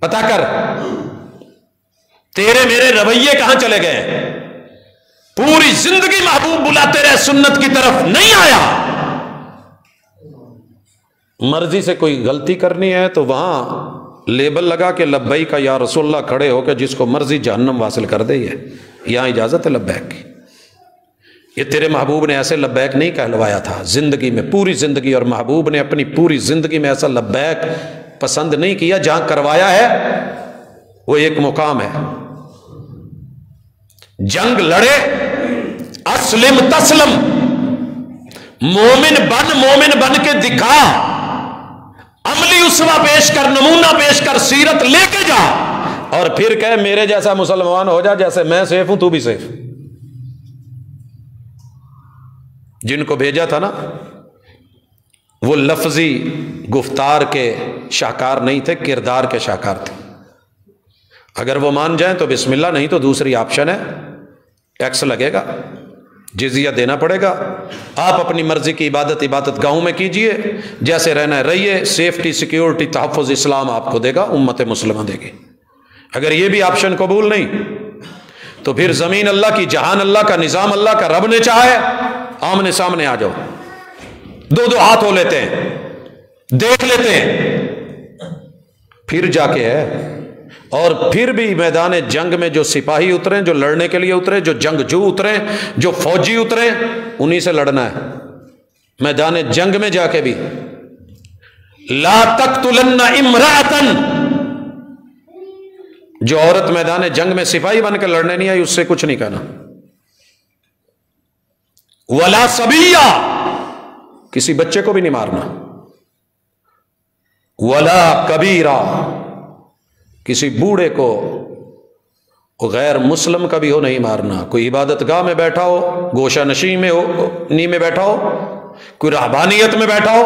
پتہ کر تیرے میرے رویے کہاں چلے گئے؟ پوری زندگی محبوب بلاتے رہے، سنت کی طرف نہیں آیا۔ مرضی سے کوئی غلطی کرنی ہے تو وہاں لیبل لگا کے لبیک یا رسول اللہ کھڑے ہو کے جس کو مرضی جہنم واصل کر دے، یہاں اجازت ہے لبیک کی۔ یہ تیرے محبوب نے ایسے لبیک نہیں کہلوایا تھا زندگی میں، پوری زندگی، اور محبوب نے اپنی پوری زندگی میں ایسا لبیک پسند نہیں کیا۔ جہاں کروایا ہے وہ ایک مقام ہے، جنگ لڑے، اسلم تسلم، مومن بن کے دکھا، عملی اسوہ پیش کر، نمونہ پیش کر، سیرت لے کے جا، اور پھر کہے میرے جیسا مسلمان ہو جا، جیسے میں سیف ہوں تو بھی سیف۔ جن کو بھیجا تھا نا وہ لفظی گفتار کے شاہکار نہیں تھے، کردار کے شاہکار تھے۔ اگر وہ مان جائیں تو بسم اللہ، نہیں تو دوسری آپشن ہے، ٹیکس لگے گا، جزیہ دینا پڑے گا۔ آپ اپنی مرضی کی عبادت گاہوں میں کیجئے، جیسے رہنا ہے رہیے، سیفٹی، سیکیورٹی، تحفظ اسلام آپ کو دے گا، امت مسلمہ دے گی۔ اگر یہ بھی آپشن قبول نہیں تو پھر زمین اللہ کی، جہان اللہ کا، نظام اللہ کا، رب نے چاہے آمنے سامنے آ جاؤ، دو ہاتھ ہو لیتے ہیں، دیکھ لیتے ہیں، پھر جا کے ہے، اور پھر بھی میدان جنگ میں جو سپاہی اترے، جو لڑنے کے لیے اترے، جو جنگجو اترے، جو فوجی اترے، انہی سے لڑنا ہے میدان جنگ میں جا کے بھی۔ لا تقتلن امرأۃ، جو عورت میدان جنگ میں سپاہی بن کے لڑنے نہیں آئی اس سے کچھ نہیں کہنا۔ ولا صبیہ، کسی بچے کو بھی نہیں مارنا۔ ولا کبیرہ، کسی بوڑھے کو، غیر مسلم کا بھی ہو نہیں مارنا۔ کوئی عبادت گاہ میں بیٹھا ہو، گوشہ نشین میں ہو، نی میں بیٹھا ہو، کوئی رہبانیت میں بیٹھا ہو،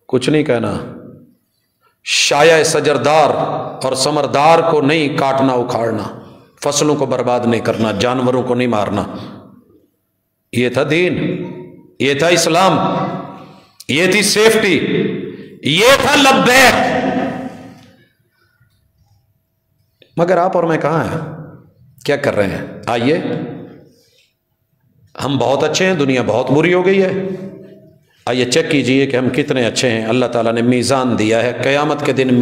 کچھ نہیں کہنا۔ شایہ سجردار اور ثمردار کو نہیں کاٹنا اکھاڑنا، فصلوں کو برباد نہیں کرنا، جانوروں کو نہیں مارنا۔ یہ تھا دین، یہ تھا اسلام، یہ تھی سیفٹی، یہ تھا لبیک۔ مگر آپ اور میں کہاں ہیں؟ کیا کر رہے ہیں؟ آئیے، ہم بہت اچھے ہیں، دنیا بہت بری ہو گئی ہے۔ آئیے چیک کیجئے کہ ہم کتنے اچھے ہیں۔ اللہ تعالیٰ نے میزان دیا ہے، قیامت کے دن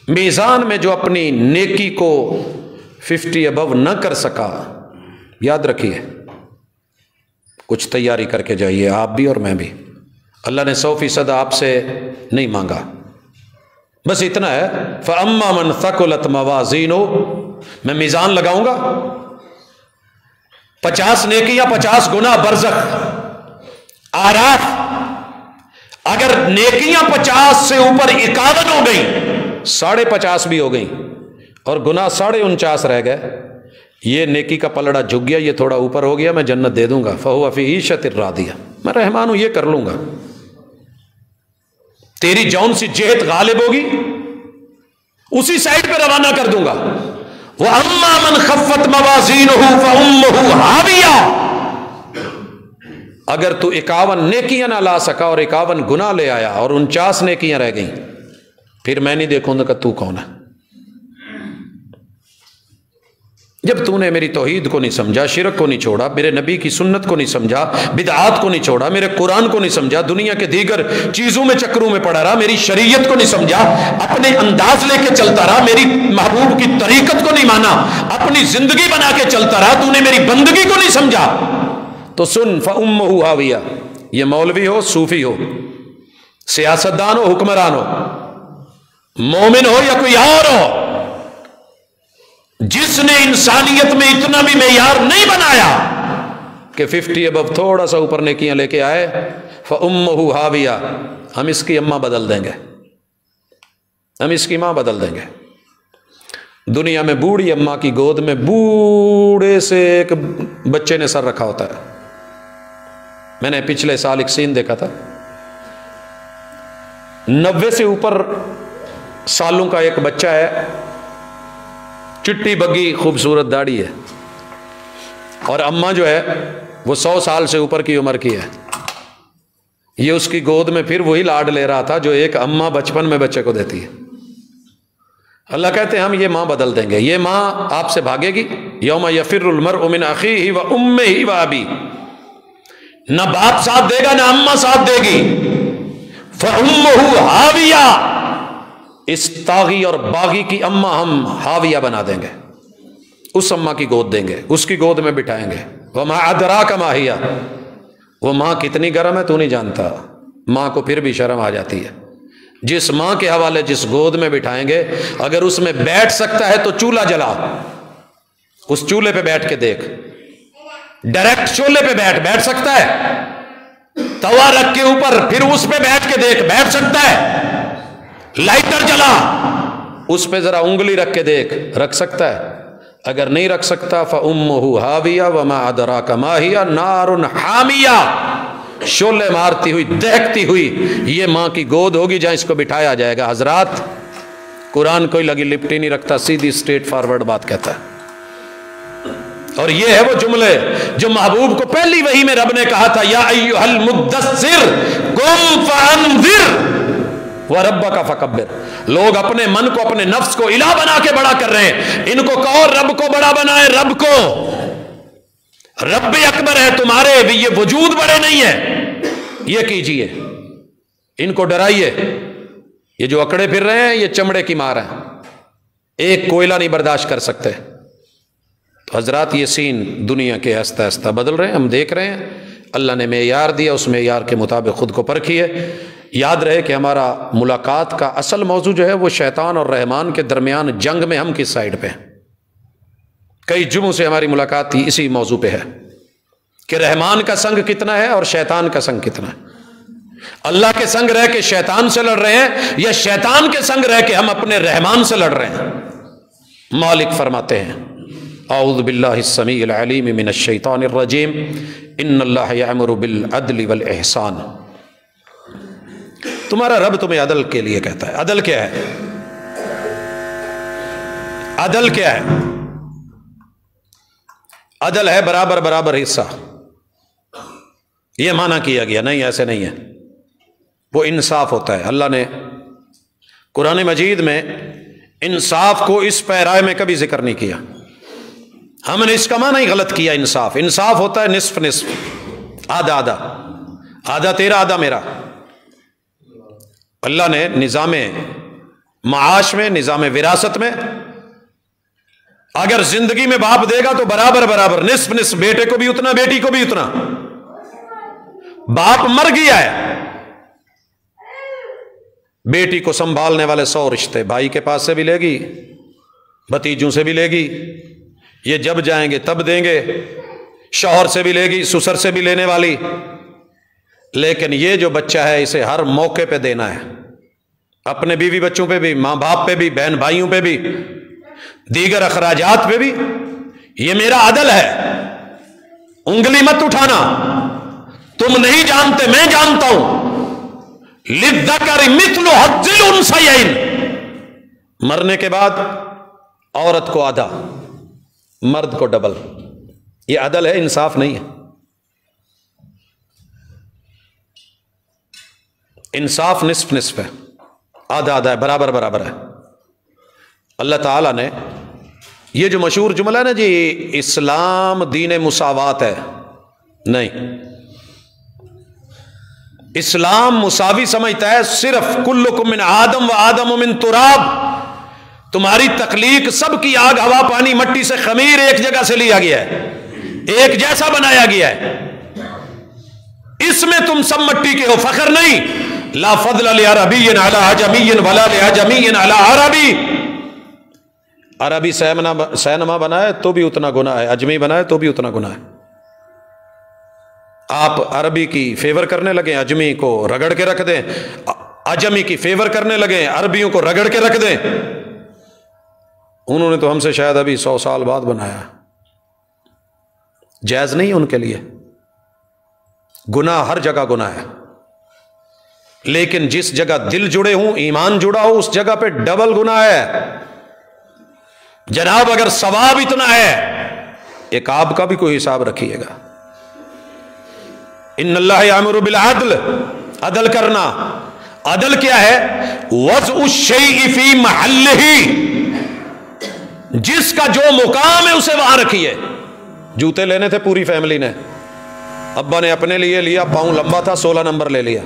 میزان میں جو اپنی نیکی کو 50 ابو نہ کر سکا، یاد رکھیے، کچھ تیاری کر کے جائیے، آپ بھی اور میں بھی۔ اللہ نے 100% آپ سے نہیں مانگا، بس اتنا ہے، فَأَمَّا مَنْ ثَقُلَتْ مَوَازِينُهُ، میں میزان لگاؤں گا، 50 نیکیاں 50 گناہ برزخ آراف۔ اگر نیکیاں 50 سے اوپر 51 ہو گئیں، 50.5 بھی ہو گئیں، اور گناہ 49.5 رہ گئے، یہ نیکی کا پلڑا جھک گیا، یہ تھوڑا اوپر ہو گیا، میں جنت دے دوں گا، فَهُوَ فِي عِيشَةٍ رَاضِيَةٍ، میں رحمان ہوں، یہ کر لوں گا۔ تیری جون سی جہت غالب ہوگی اسی سائڈ پہ روانہ کر دوں گا۔ وَأَمَّا مَنْ خَفَّتْ مَوَازِينُهُ فَأُمُّهُ هَاوِيَةٌ، اگر تو 51 نیکیاں نہ لا سکا اور 51 گناہ لے آیا اور 49 نیکیاں رہ گئیں، پھر میں نہیں دیکھوں گا کہ تو کون ہے۔ جب تو نے میری توحید کو نہیں سمجھا، شرک کو نہیں چھوڑا، میرے نبی کی سنت کو نہیں سمجھا، بدعات کو نہیں چھوڑا، میرے قرآن کو نہیں سمجھا، دنیا کے دیگر چیزوں میں چکروں میں پڑا رہا، میری شریعت کو نہیں سمجھا، اپنے انداز لے کے چلتا رہا، میری محبوب کی طریقت کو نہیں مانا، اپنی زندگی بنا کے چلتا رہا، تو نے میری بندگی کو نہیں سمجھا، تو سن فَأُمُّهُ هَاوِيَةٌ، یہ مولوی ہو، صوفی ہو، سیاستدان ہو، حکمران ہو، مومن ہو یا کوئی اور ہو، جس نے انسانیت میں اتنا بھی معیار نہیں بنایا کہ 50 ابو تھوڑا سا اوپر نیکیاں لے کے آئے، فَأُمُّهُ هَاوِيَةٌ، ہم اس کی اماں بدل دیں گے، ہم اس کی ماں بدل دیں گے۔ دنیا میں بوڑھی اماں کی گود میں بوڑھے سے ایک بچے نے سر رکھا ہوتا ہے۔ میں نے پچھلے سال ایک سین دیکھا تھا، 90 سے اوپر سالوں کا ایک بچہ ہے، چٹی بگی خوبصورت داڑھی ہے، اور اماں جو ہے وہ 100 سال سے اوپر کی عمر کی ہے۔ یہ اس کی گود میں پھر وہی لاڈ لے رہا تھا جو ایک اماں بچپن میں بچے کو دیتی ہے۔ اللہ کہتے ہیں ہم یہ ماں بدل دیں گے، یہ ماں آپ سے بھاگے گی، یوم یفر المرء من اخیہ و امہ و ابی، نہ باپ ساتھ دے گا نہ اماں ساتھ دے گی، فَأُمُّهُ ہاویہ، اس طاغی اور باغی کی اماں ہم ہاویہ بنا دیں گے، اس اماں کی گود دیں گے، اس کی گود میں بٹھائیں گے۔ وَمَا أَدْرَاكَ مَا هِيَ، وہ ماں کتنی گرم ہے تو نہیں جانتا، ماں کو پھر بھی شرم آ جاتی ہے۔ جس ماں کے حوالے جس گود میں بٹھائیں گے، اگر اس میں بیٹھ سکتا ہے تو چولہا جلا، اس چولہے پہ بیٹھ کے دیکھ، ڈائریکٹ چولہے پہ بیٹھ سکتا ہے، توا رکھ کے اوپر پھر اس پہ بیٹھ کے دیکھ، بیٹھ سکتا ہے، لائٹر جلا اس پہ ذرا انگلی رکھ کے دیکھ، رکھ سکتا ہے؟ اگر نہیں رکھ سکتا، فَأُمُّهُ هَاوِيَةٌ وَمَا أَدْرَاكَ مَا هِيَ نَارٌ حَامِيَةٌ، شعلے مارتی ہوئی، دہکتی ہوئی، یہ ماں کی گود ہوگی جہاں اس کو بٹھایا جائے گا۔ حضرات، قرآن کوئی لگی لپٹی نہیں رکھتا، سیدھی اسٹریٹ فارورڈ بات کہتا ہے، اور یہ ہے وہ جملے جو محبوب کو پہلی وحی میں رب نے کہا تھا، یا ایھا المدثر قم فانذر وَرَبَّكَ فَكَبِّرْ۔ لوگ اپنے من کو، اپنے نفس کو الہ بنا کے بڑا کر رہے ہیں، ان کو کہو رب کو بڑا بنائے، رب کو، رب اکبر ہے تمہارے، یہ وجود بڑے نہیں ہے، یہ کیجئے، ان کو ڈرائیے، یہ جو اکڑے پھر رہے ہیں یہ چمڑے کی مار ہیں، ایک کوئلہ نہیں برداشت کر سکتے۔ تو حضرات یہ سین دنیا کے آہستہ آہستہ بدل رہے ہیں، ہم دیکھ رہے ہیں۔ اللہ نے معیار دیا، اس معیار کے مطابق خود کو پرکھیے۔ یاد رہے کہ ہمارا ملاقات کا اصل موضوع جو ہے وہ شیطان اور رحمان کے درمیان جنگ میں ہم کس سائڈ پہ ہیں۔ کئی جمعوں سے ہماری ملاقات تھی اسی موضوع پہ ہے کہ رحمان کا سنگ کتنا ہے اور شیطان کا سنگ کتنا ہے۔ اللہ کے سنگ رہ کے شیطان سے لڑ رہے ہیں یا شیطان کے سنگ رہ کے ہم اپنے رحمان سے لڑ رہے ہیں؟ مالک فرماتے ہیں اعوذ باللہ السمیع العلیم من الشیطان الرجیم ان اللہ یأمر بالعدل والاحسان۔ تمہارا رب تمہیں عدل کے لیے کہتا ہے۔ عدل کیا ہے؟ عدل کیا ہے؟ عدل ہے برابر برابر حصہ۔ یہ معنی کیا گیا نہیں، ایسے نہیں ہے، وہ انصاف ہوتا ہے۔ اللہ نے قرآن مجید میں انصاف کو اس پیرائے میں کبھی ذکر نہیں کیا، ہم نے اس کا معنی ہی غلط کیا۔ انصاف انصاف ہوتا ہے نصف نصف، آدھا آدھا، آدھا تیرا آدھا میرا۔ اللہ نے نظام معاش میں، نظام وراثت میں اگر زندگی میں باپ دے گا تو برابر برابر، نصف نصف، بیٹے کو بھی اتنا بیٹی کو بھی اتنا۔ باپ مر گیا ہے، بیٹی کو سنبھالنے والے 100 رشتے، بھائی کے پاس سے بھی لے گی، بھتیجوں سے بھی لے گی، یہ جب جائیں گے تب دیں گے، شوہر سے بھی لے گی، سسر سے بھی لینے والی۔ لیکن یہ جو بچہ ہے اسے ہر موقع پہ دینا ہے، اپنے بیوی بچوں پہ بھی، ماں باپ پہ بھی، بہن بھائیوں پہ بھی، دیگر اخراجات پہ بھی۔ یہ میرا عدل ہے، انگلی مت اٹھانا، تم نہیں جانتے میں جانتا ہوں۔ للذکر مثل حظ الانثیین، مرنے کے بعد عورت کو آدھا، مرد کو ڈبل۔ یہ عدل ہے، انصاف نہیں ہے۔ انصاف نصف نصف ہے، آدھا آدھا ہے، برابر برابر ہے۔ اللہ تعالیٰ نے یہ جو مشہور جملہ ہے نا جی، اسلام دین مساوات ہے، نہیں، اسلام مساوی سمجھتا ہے صرف کلکم من آدم و آدم من تراب، تمہاری تخلیق سب کی آگ ہوا پانی مٹی سے خمیر ایک جگہ سے لیا گیا ہے، ایک جیسا بنایا گیا ہے، اس میں تم سب مٹی کے ہو، فخر نہیں۔ لا فضل لعربی علی عجمی ولا لعجمی علی عربی، عربی سینما بنائے تو بھی اتنا گناہ ہے، اجمی بنائے تو بھی اتنا گناہ ہے۔ آپ عربی کی فیور کرنے لگیں، اجمی کو رگڑ کے رکھ دیں، اجمی کی فیور کرنے لگیں، عربیوں کو رگڑ کے رکھ دیں۔ انہوں نے تو ہم سے شاید ابھی 100 سال بعد بنایا، جائز نہیں ان کے لیے، گناہ ہر جگہ گناہ ہے، لیکن جس جگہ دل جڑے ہوں، ایمان جڑا ہو، اس جگہ پہ ڈبل گناہ ہے۔ جناب اگر ثواب اتنا ہے، ایک آپ کا بھی کوئی حساب رکھیے گا۔ ان اللہ یامر بالعدل، عدل کرنا۔ عدل کیا ہے؟ وضع الشیء فی محلہ، جس کا جو مقام ہے اسے وہاں رکھیے۔ جوتے لینے تھے پوری فیملی نے، ابا نے اپنے لیے لیا، پاؤں لمبا تھا 16 نمبر لے لیا،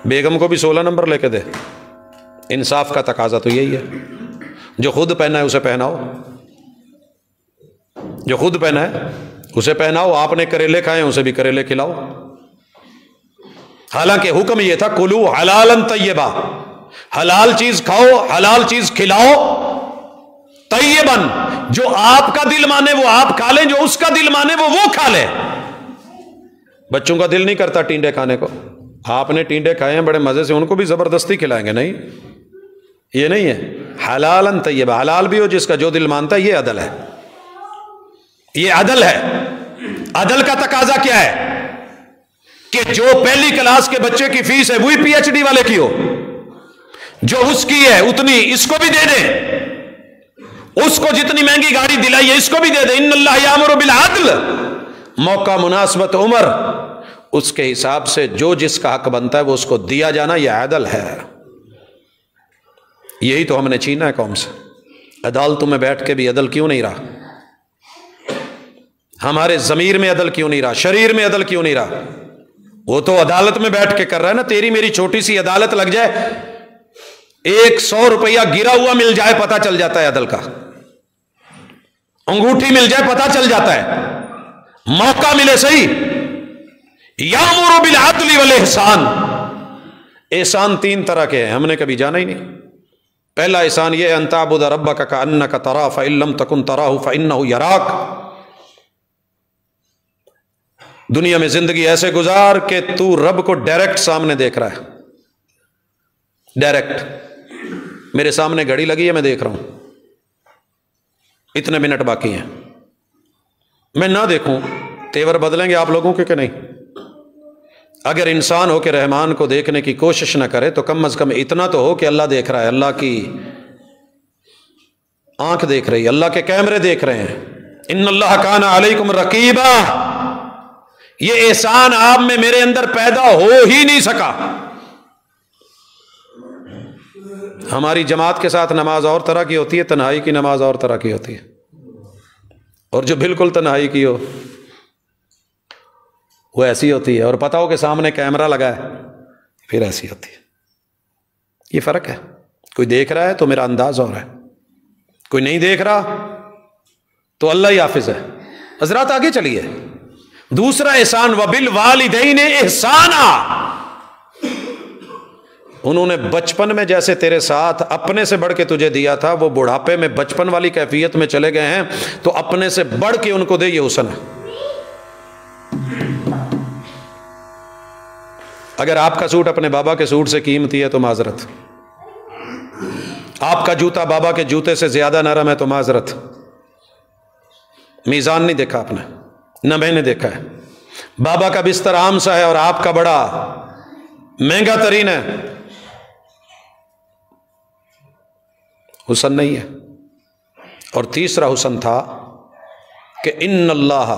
بیگم کو بھی 16 نمبر لے کے دے۔ انصاف کا تقاضا تو یہی ہے، جو خود پہنا ہے اسے پہناؤ، جو خود پہنا ہے اسے پہناؤ۔ آپ نے کریلے کھائے ہیں، اسے بھی کریلے کھلاؤ۔ حالانکہ حکم یہ تھا کلو حلالا طیبا، حلال چیز کھاؤ، حلال چیز کھلاؤ، طیباً، جو آپ کا دل مانے وہ آپ کھا لیں، جو اس کا دل مانے وہ کھا لے۔ بچوں کا دل نہیں کرتا ٹینڈے کھانے کو، آپ نے ٹینڈے کھائے ہیں بڑے مزے سے، ان کو بھی زبردستی کھلائیں گے؟ نہیں، یہ نہیں ہے۔ حلالاً طیبا، حلال بھی ہو، جس کا جو دل مانتا ہے، یہ عدل ہے، یہ عدل ہے۔ عدل کا تقاضا کیا ہے؟ کہ جو پہلی کلاس کے بچے کی فیس ہے وہی پی ایچ ڈی والے کی ہو، جو اس کی ہے اتنی اس کو بھی دے دیں، اس کو جتنی مہنگی گاڑی دلائی ہے اس کو بھی دے دیں۔ ان اللہ یامر بالعدل، موقع مناسبت عمر اس کے حساب سے جو جس کا حق بنتا ہے وہ اس کو دیا جانا، یہ عدل ہے۔ یہی تو ہم نے چھینا ہے قوم سے۔ عدالتوں میں بیٹھ کے بھی عدل کیوں نہیں رہا؟ ہمارے ضمیر میں عدل کیوں نہیں رہا؟ شریر میں عدل کیوں نہیں رہا؟ وہ تو عدالت میں بیٹھ کے کر رہا ہے نا، تیری میری چھوٹی سی عدالت لگ جائے، 100 روپیہ گرا ہوا مل جائے پتا چل جاتا ہے عدل کا، انگوٹھی مل جائے پتا چل جاتا ہے، موقع ملے صحیح۔ یامر بالعدل والاحسان، احسان 3 طرح کے ہیں، ہم نے کبھی جانا ہی نہیں۔ پہلا احسان یہ ان تعبد ربک کأنک تراہ فإن لم تکن تراہ فإنہ یراک، دنیا میں زندگی ایسے گزار کہ تو رب کو ڈائریکٹ سامنے دیکھ رہا ہے، ڈائریکٹ میرے سامنے گھڑی لگی ہے، میں دیکھ رہا ہوں اتنے منٹ باقی ہیں، میں نہ دیکھوں تیور بدلیں گے آپ لوگوں کے کہ نہیں؟ اگر انسان ہو کے رحمان کو دیکھنے کی کوشش نہ کرے تو کم از کم اتنا تو ہو کہ اللہ دیکھ رہا ہے، اللہ کی آنکھ دیکھ رہی ہے، اللہ کے کیمرے دیکھ رہے ہیں۔ ان اللہ کان علیکم رقیبا، یہ احسان آپ میں میرے اندر پیدا ہو ہی نہیں سکا۔ ہماری جماعت کے ساتھ نماز اور طرح کی ہوتی ہے، تنہائی کی نماز اور طرح کی ہوتی ہے، اور جو بالکل تنہائی کی ہو وہ ایسی ہوتی ہے، اور پتہ ہو کہ سامنے کیمرہ لگا ہے پھر ایسی ہوتی ہے۔ یہ فرق ہے، کوئی دیکھ رہا ہے تو میرا انداز اور ہے، کوئی نہیں دیکھ رہا تو اللہ ہی حافظ ہے۔ حضرات آگے چلیے، دوسرا احسان وبالوالدین احسانا، انہوں نے بچپن میں جیسے تیرے ساتھ اپنے سے بڑھ کے تجھے دیا تھا، وہ بڑھاپے میں بچپن والی کیفیت میں چلے گئے ہیں تو اپنے سے بڑھ کے ان کو دے، یہ حسن ہے۔ اگر آپ کا سوٹ اپنے بابا کے سوٹ سے قیمتی ہے تو معذرت، آپ کا جوتا بابا کے جوتے سے زیادہ نرم ہے تو معذرت، میزان نہیں دیکھا آپ نے، نہ میں نے دیکھا ہے۔ بابا کا بستر عام سا ہے اور آپ کا بڑا مہنگا ترین ہے، حسن نہیں ہے۔ اور تیسرا حسن تھا کہ ان اللہ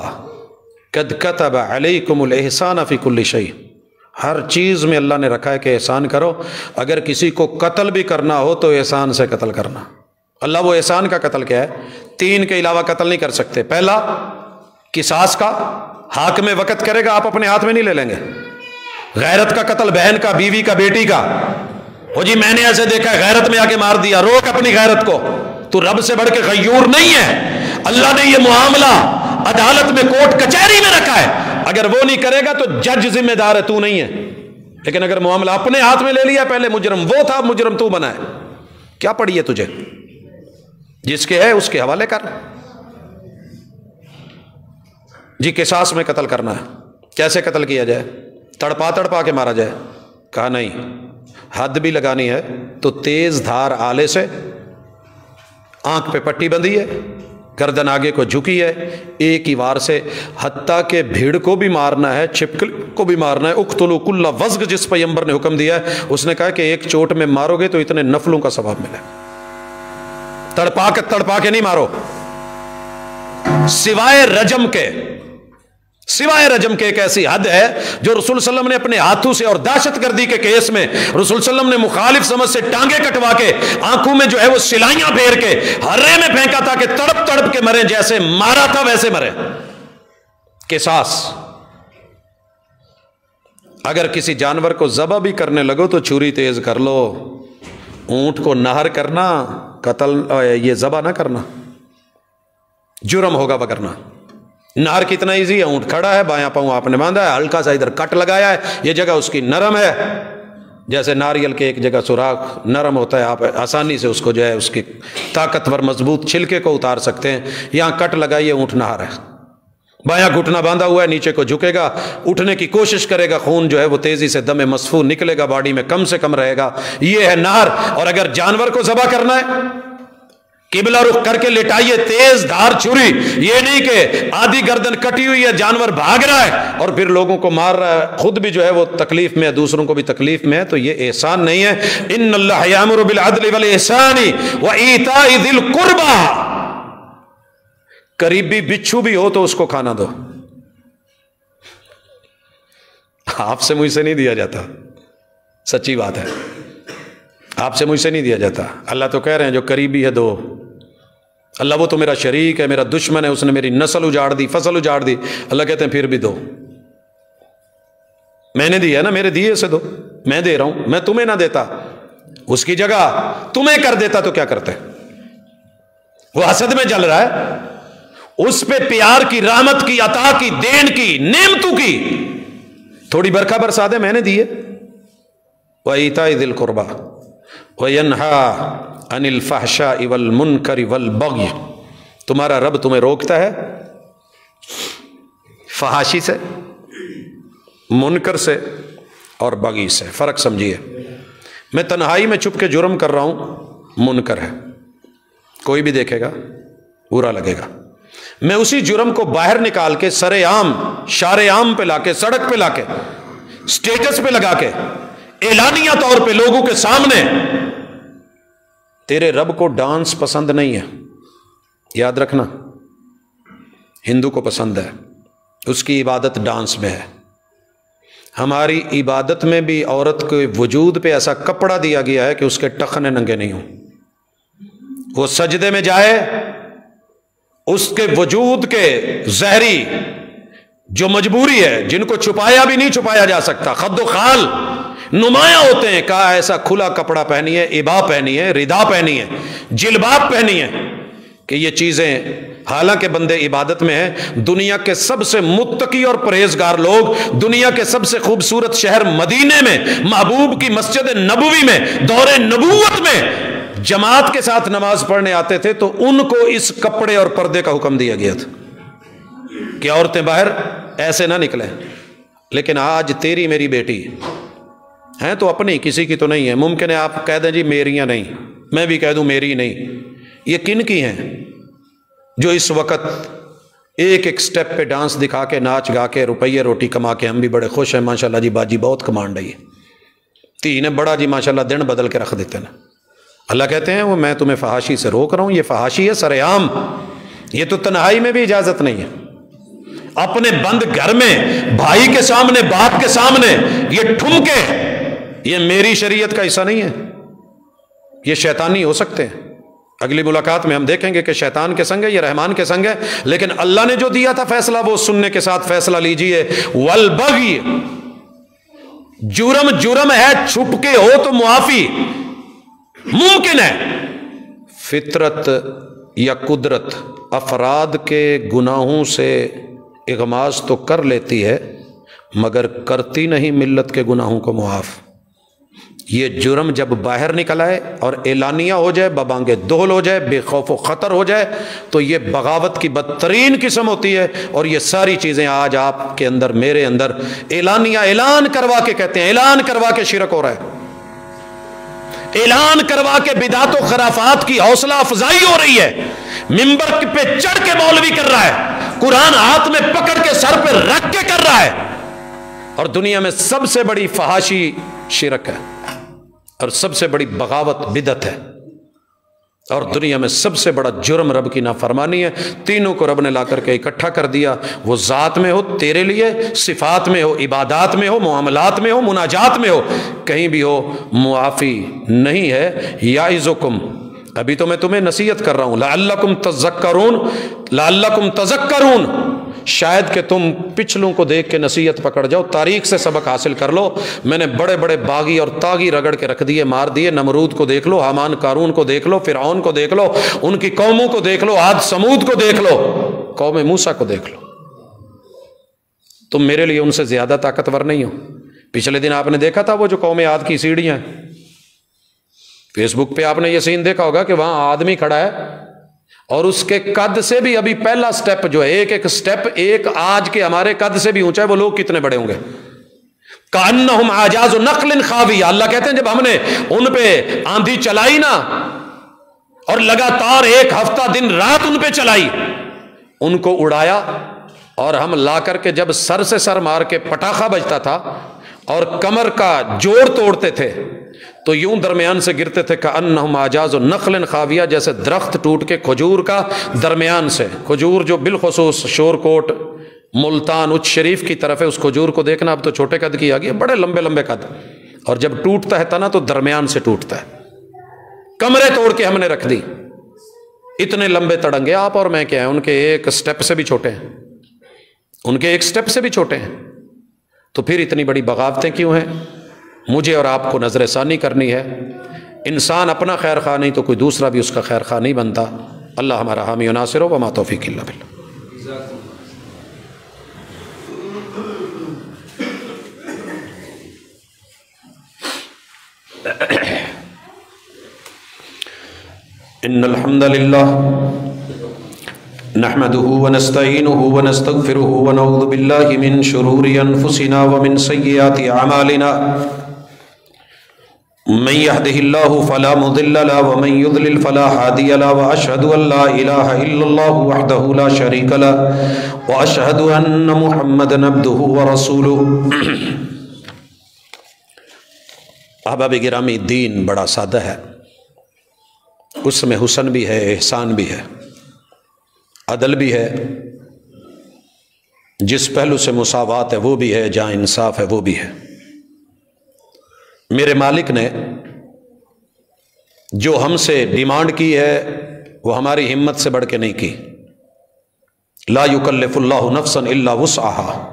قد کتب علیکم الاحسان فی کل شیء، ہر چیز میں اللہ نے رکھا ہے کہ احسان کرو، اگر کسی کو قتل بھی کرنا ہو تو احسان سے قتل کرنا۔ اللہ وہ احسان کا قتل کیا ہے؟ 3 کے علاوہ قتل نہیں کر سکتے۔ پہلا قصاص کا، حاکم وقت کرے گا آپ اپنے ہاتھ میں نہیں لے لیں گے۔ غیرت کا قتل، بہن کا، بیوی کا، بیٹی کا، وہ جی میں نے ایسے دیکھا ہے غیرت میں آ کے مار دیا، روک اپنی غیرت کو، تو رب سے بڑھ کے غیور نہیں ہے۔ اللہ نے یہ معاملہ عدالت میں، کورٹ کچہری میں رکھا ہے، اگر وہ نہیں کرے گا تو جج ذمہ دار ہے، تو نہیں ہے۔ لیکن اگر معاملہ اپنے ہاتھ میں لے لیا، پہلے مجرم وہ تھا، مجرم تو بنا ہے، کیا پڑی ہے تجھے؟ جس کے ہے اس کے حوالے کر۔ جی قصاص میں قتل کرنا ہے، کیسے قتل کیا جائے؟ تڑپا کے مارا جائے؟ کہا نہیں، حد بھی لگانی ہے تو تیز دھار آلے سے، آنکھ پہ پٹی بندھی ہے، گردن آگے کو جھکی ہے، ایک ہی وار سے، حتیٰ کہ بھیڑ کو بھی مارنا ہے، چھپکلی کو بھی مارنا ہے۔ اقتلوا کل وزغ، جس پیغمبر نے حکم دیا ہے، اس نے کہا کہ ایک چوٹ میں مارو گے تو اتنے نفلوں کا ثواب ملے، تڑپا کے نہیں مارو، سوائے رجم کے۔ سوائے رجم کے ایک ایسی حد ہے جو رسول صلی اللہ علیہ وسلم نے اپنے ہاتھوں سے، اور دہشت گردی کے کیس میں رسول صلی اللہ علیہ وسلم نے مخالف سمجھ سے ٹانگیں کٹوا کے، آنکھوں میں جو ہے وہ سلائیاں پھیر کے ہرے میں پھینکا تھا کہ تڑپ تڑپ کے مرے، جیسے مارا تھا ویسے مرے۔ قصاص، اگر کسی جانور کو ذبح بھی کرنے لگو تو چھری تیز کر لو۔ اونٹ کو نہر کرنا قتل، یہ ذبح نہ کرنا جرم ہوگا وگرنہ۔ نہر کتنا ایزی ہے، اونٹ کھڑا ہے، بایاں پاؤں آپ نے باندھا ہے، ہلکا سا ادھر کٹ لگایا ہے، یہ جگہ اس کی نرم ہے، جیسے ناریل کے ایک جگہ سوراخ نرم ہوتا ہے، آپ آسانی سے اس کو جو ہے اس کی طاقتور مضبوط چھلکے کو اتار سکتے ہیں، یہاں کٹ لگائیے، اونٹ نہر ہے، بایاں گھٹنا باندھا ہوا ہے، نیچے کو جھکے گا، اٹھنے کی کوشش کرے گا، خون جو ہے وہ تیزی سے دم مصفوح نکلے گا، باڈی میں کم سے کم رہے گا، یہ ہے نہر۔ اور اگر جانور کو ذبح کرنا ہے، قبلہ رخ کر کے لٹائیے، تیز دھار چھری، یہ نہیں کہ آدھی گردن کٹی ہوئی ہے، جانور بھاگ رہا ہے اور پھر لوگوں کو مار رہا ہے، خود بھی جو ہے وہ تکلیف میں ہے، دوسروں کو بھی تکلیف میں ہے، تو یہ احسان نہیں ہے۔ ان اللہ یامر بالعدل والاحسان وایتاء ذی القربى، قریبی بچھو بھی ہو تو اس کو کھانا دو۔ آپ سے مجھ سے نہیں دیا جاتا، سچی بات ہے، آپ سے مجھ سے نہیں دیا جاتا۔ اللہ تو کہہ رہے ہیں جو قریبی ہے دو۔ اللہ وہ تو میرا شریک ہے، میرا دشمن ہے، اس نے میری نسل اجاڑ دی، فصل اجاڑ دی، اللہ کہتے ہیں پھر بھی دو، میں نے دیا ہے نا، میرے دیے سے دو، میں دے رہا ہوں، میں تمہیں نہ دیتا۔ اس کی جگہ تمہیں کر دیتا تو کیا کرتے؟ وہ حسد میں جل رہا ہے، اس پہ پیار کی، رحمت کی، عطا کی، دین کی، نعمتوں کی تھوڑی برکھا برسا دے، میں نے دی ہے۔ وَإِيتَاءِ ذِي الْقُرْبَىٰ وَيَنْهَىٰ عَنِ الْفَحْشَاءِ وَالْمُنكَرِ وَالْبَغْيِ۔ تمہارا رب تمہیں روکتا ہے فحاشی سے، منکر سے اور بغی سے۔ فرق سمجھیے، میں تنہائی میں چھپ کے جرم کر رہا ہوں، منکر ہے، کوئی بھی دیکھے گا برا لگے گا۔ میں اسی جرم کو باہر نکال کے سر عام، شار عام پہ لا کے، سڑک پہ لا کے، سٹیٹس پہ لگا کے، اعلانیہ طور پہ لوگوں کے سامنے، تیرے رب کو ڈانس پسند نہیں ہے، یاد رکھنا، ہندو کو پسند ہے، اس کی عبادت ڈانس میں ہے۔ ہماری عبادت میں بھی عورت کے وجود پہ ایسا کپڑا دیا گیا ہے کہ اس کے ٹخنے ننگے نہیں ہوں، وہ سجدے میں جائے، اس کے وجود کے ظاہری جو مجبوری ہے، جن کو چھپایا بھی نہیں چھپایا جا سکتا، خد و خال نمایاں ہوتے ہیں، کہا ایسا کھلا کپڑا پہنی ہے، عبا پہنی ہے، ردا پہنی ہے، جلباب پہنی ہے، کہ یہ چیزیں حالانکہ بندے عبادت میں ہیں۔ دنیا کے سب سے متقی اور پرہیزگار لوگ دنیا کے سب سے خوبصورت شہر مدینے میں، محبوب کی مسجد نبوی میں، دور نبوت میں جماعت کے ساتھ نماز پڑھنے آتے تھے، تو ان کو اس کپڑے اور پردے کا حکم دیا گیا تھا کہ عورتیں باہر ایسے نہ نکلیں۔ لیکن آج تیری میری بیٹی ہیں تو اپنی، کسی کی تو نہیں ہے۔ ممکن ہے آپ کہہ دیں جی میریاں نہیں، میں بھی کہہ دوں میری نہیں۔ یہ کن کی ہیں جو اس وقت ایک ایک سٹیپ پہ ڈانس دکھا کے، ناچ گا کے، روپیے روٹی کما کے، ہم بھی بڑے خوش ہیں ماشاءاللہ جی، باجی بہت کمانڈ ہے، تھی نے بڑا جی ماشاءاللہ دن بدل کے رکھ دیتے نا۔ اللہ کہتے ہیں وہ میں تمہیں فحاشی سے روک رہا ہوں، یہ فحاشی ہے سر عام، یہ تو تنہائی میں بھی اجازت نہیں ہے۔ اپنے بند گھر میں، بھائی کے سامنے، باپ کے سامنے یہ ٹھمکے، یہ میری شریعت کا حصہ نہیں ہے، یہ شیطانی ہو سکتے ہیں۔ اگلی ملاقات میں ہم دیکھیں گے کہ شیطان کے سنگ ہے یا رحمان کے سنگ ہے، لیکن اللہ نے جو دیا تھا فیصلہ وہ سننے کے ساتھ فیصلہ لیجئے۔ والبغی، جرم ہے، چھپ کے ہو تو معافی ممکن ہے۔ فطرت یا قدرت افراد کے گناہوں سے اغماس تو کر لیتی ہے، مگر کرتی نہیں ملت کے گناہوں کو معاف۔ یہ جرم جب باہر نکل آئے اور اعلانیہ ہو جائے، ببانگ دہل ہو جائے، بے خوف و خطر ہو جائے، تو یہ بغاوت کی بدترین قسم ہوتی ہے۔ اور یہ ساری چیزیں آج آپ کے اندر، میرے اندر اعلانیہ، اعلان کروا کے کہتے ہیں، اعلان کروا کے شرک ہو رہا ہے، اعلان کروا کے بدعت و خرافات کی حوصلہ افزائی ہو رہی ہے، ممبر پہ چڑھ کے مولوی کر رہا ہے، قرآن ہاتھ میں پکڑ کے سر پہ رکھ کے کر رہا ہے۔ اور دنیا میں سب سے بڑی فحاشی شرک ہے، اور سب سے بڑی بغاوت بدعت ہے، اور دنیا میں سب سے بڑا جرم رب کی نافرمانی ہے۔ تینوں کو رب نے لا کر کے اکٹھا کر دیا، وہ ذات میں ہو تیرے لیے، صفات میں ہو، عبادات میں ہو، معاملات میں ہو، مناجات میں ہو، کہیں بھی ہو معافی نہیں ہے۔ یعظکم، ابھی تو میں تمہیں نصیحت کر رہا ہوں، لعلکم تذکرون، لعلکم تذکرون، شاید کہ تم پچھلوں کو دیکھ کے نصیحت پکڑ جاؤ، تاریخ سے سبق حاصل کر لو۔ میں نے بڑے بڑے باغی اور تاغی رگڑ کے رکھ دیے، مار دیے۔ نمرود کو دیکھ لو، حامان قارون کو دیکھ لو، فرعون کو دیکھ لو، ان کی قوموں کو دیکھ لو، عاد سمود کو دیکھ لو، قوم موسیٰ کو دیکھ لو۔ تم میرے لیے ان سے زیادہ طاقتور نہیں ہو۔ پچھلے دن آپ نے دیکھا تھا وہ جو قوم عاد کی سیڑھیاں، فیس بک پہ آپ نے یہ سین دیکھا ہوگا کہ وہاں آدمی کھڑا ہے اور اس کے قد سے بھی ابھی پہلا سٹیپ جو ہے، ایک ایک سٹیپ ایک آج کے ہمارے قد سے بھی اونچا ہے، وہ لوگ کتنے بڑے ہوں گے؟ کأنہم اعجاز نخل خاویہ، اللہ کہتے ہیں جب ہم نے ان پہ آندھی چلائی نا، اور لگاتار ایک ہفتہ دن رات ان پہ چلائی، ان کو اڑایا، اور ہم لا کر کے جب سر سے سر مار کے پٹاخہ بجتا تھا اور کمر کا جوڑ توڑتے تھے تو یوں درمیان سے گرتے تھے، کأنہم اعجاز نخل خاویہ، جیسے درخت ٹوٹ کے کھجور کا درمیان سے، کھجور جو بالخصوص شور کوٹ، ملتان، اچ شریف کی طرف ہے، اس کھجور کو دیکھنا، اب تو چھوٹے قد کی آ گئی، بڑے لمبے لمبے قد، اور جب ٹوٹتا ہے تنا تو درمیان سے ٹوٹتا ہے۔ کمرے توڑ کے ہم نے رکھ دی، اتنے لمبے تڑنگے، آپ اور میں کیا ہیں، ان کے ایک سٹیپ سے بھی چھوٹے ہیں، ان کے ایک سٹیپ سے بھی چھوٹے ہیں، تو پھر اتنی بڑی بغاوتیں کیوں ہیں؟ مجھے اور آپ کو نظر ثانی کرنی ہے انسان اپنا خیر خواہ نہیں تو کوئی دوسرا بھی اس کا خیر خواہ نہیں بنتا۔ اللہ ہمارا حامی و ناصر ہو، وما توفیق الا باللہ۔ ان الحمد للہ نحمده ونستعینه ونستغفره ونعوذ باللہ من شرور انفسنا ومن سیئات اعمالنا، من يهده الله فلا مضل له ومن يضلل فلا هادي له، واشهد ان لا اله الا الله وحده لا شريك له، واشهد ان محمدا عبده ورسوله۔ احباب گرامی، دین بڑا سادہ ہے، اس میں حسن بھی ہے، احسان بھی ہے، عدل بھی ہے، جس پہلو سے مساوات ہے وہ بھی ہے، جہاں انصاف ہے وہ بھی ہے۔ میرے مالک نے جو ہم سے ڈیمانڈ کی ہے وہ ہماری ہمت سے بڑھ کے نہیں کی۔ لا یکلف اللہ نفسا الا وسعها۔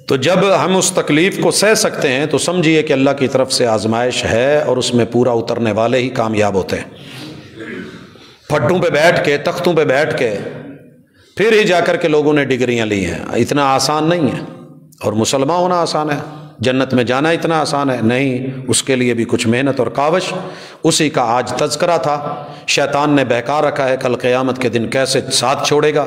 تو جب ہم اس تکلیف کو سہ سکتے ہیں تو سمجھیے کہ اللہ کی طرف سے آزمائش ہے، اور اس میں پورا اترنے والے ہی کامیاب ہوتے ہیں۔ پھٹوں پہ بیٹھ کے، تختوں پہ بیٹھ کے پھر ہی جا کر کے لوگوں نے ڈگریاں لی ہیں، اتنا آسان نہیں ہے۔ اور مسلمان ہونا آسان ہے، جنت میں جانا اتنا آسان ہے نہیں، اس کے لیے بھی کچھ محنت اور کاوش۔ اسی کا آج تذکرہ تھا۔ شیطان نے بہکا رکھا ہے کل قیامت کے دن کیسے ساتھ چھوڑے گا،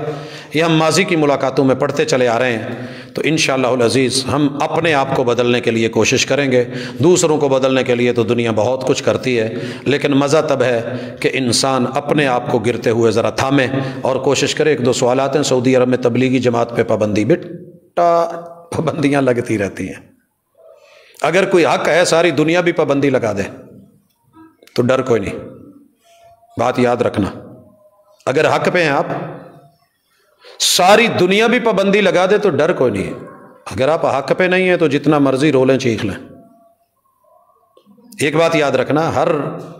یہ ہم ماضی کی ملاقاتوں میں پڑھتے چلے آ رہے ہیں۔ تو انشاءاللہ العزیز ہم اپنے آپ کو بدلنے کے لیے کوشش کریں گے، دوسروں کو بدلنے کے لیے تو دنیا بہت کچھ کرتی ہے، لیکن مزہ تب ہے کہ انسان اپنے آپ کو گرتے ہوئے ذرا تھامے اور کوشش کرے۔ ایک دو سوالات ہیں، سعودی عرب میں تبلیغی جماعت پہ پابندی، بیٹا پابندیاں لگتی رہتی ہیں۔ اگر کوئی حق ہے ساری دنیا بھی پابندی لگا دے تو ڈر کوئی نہیں۔ بات یاد رکھنا، اگر حق پہ ہیں آپ، ساری دنیا بھی پابندی لگا دے تو ڈر کوئی نہیں۔ اگر آپ حق پہ نہیں ہیں تو جتنا مرضی رولیں چیخ لیں۔ ایک بات یاد رکھنا، ہر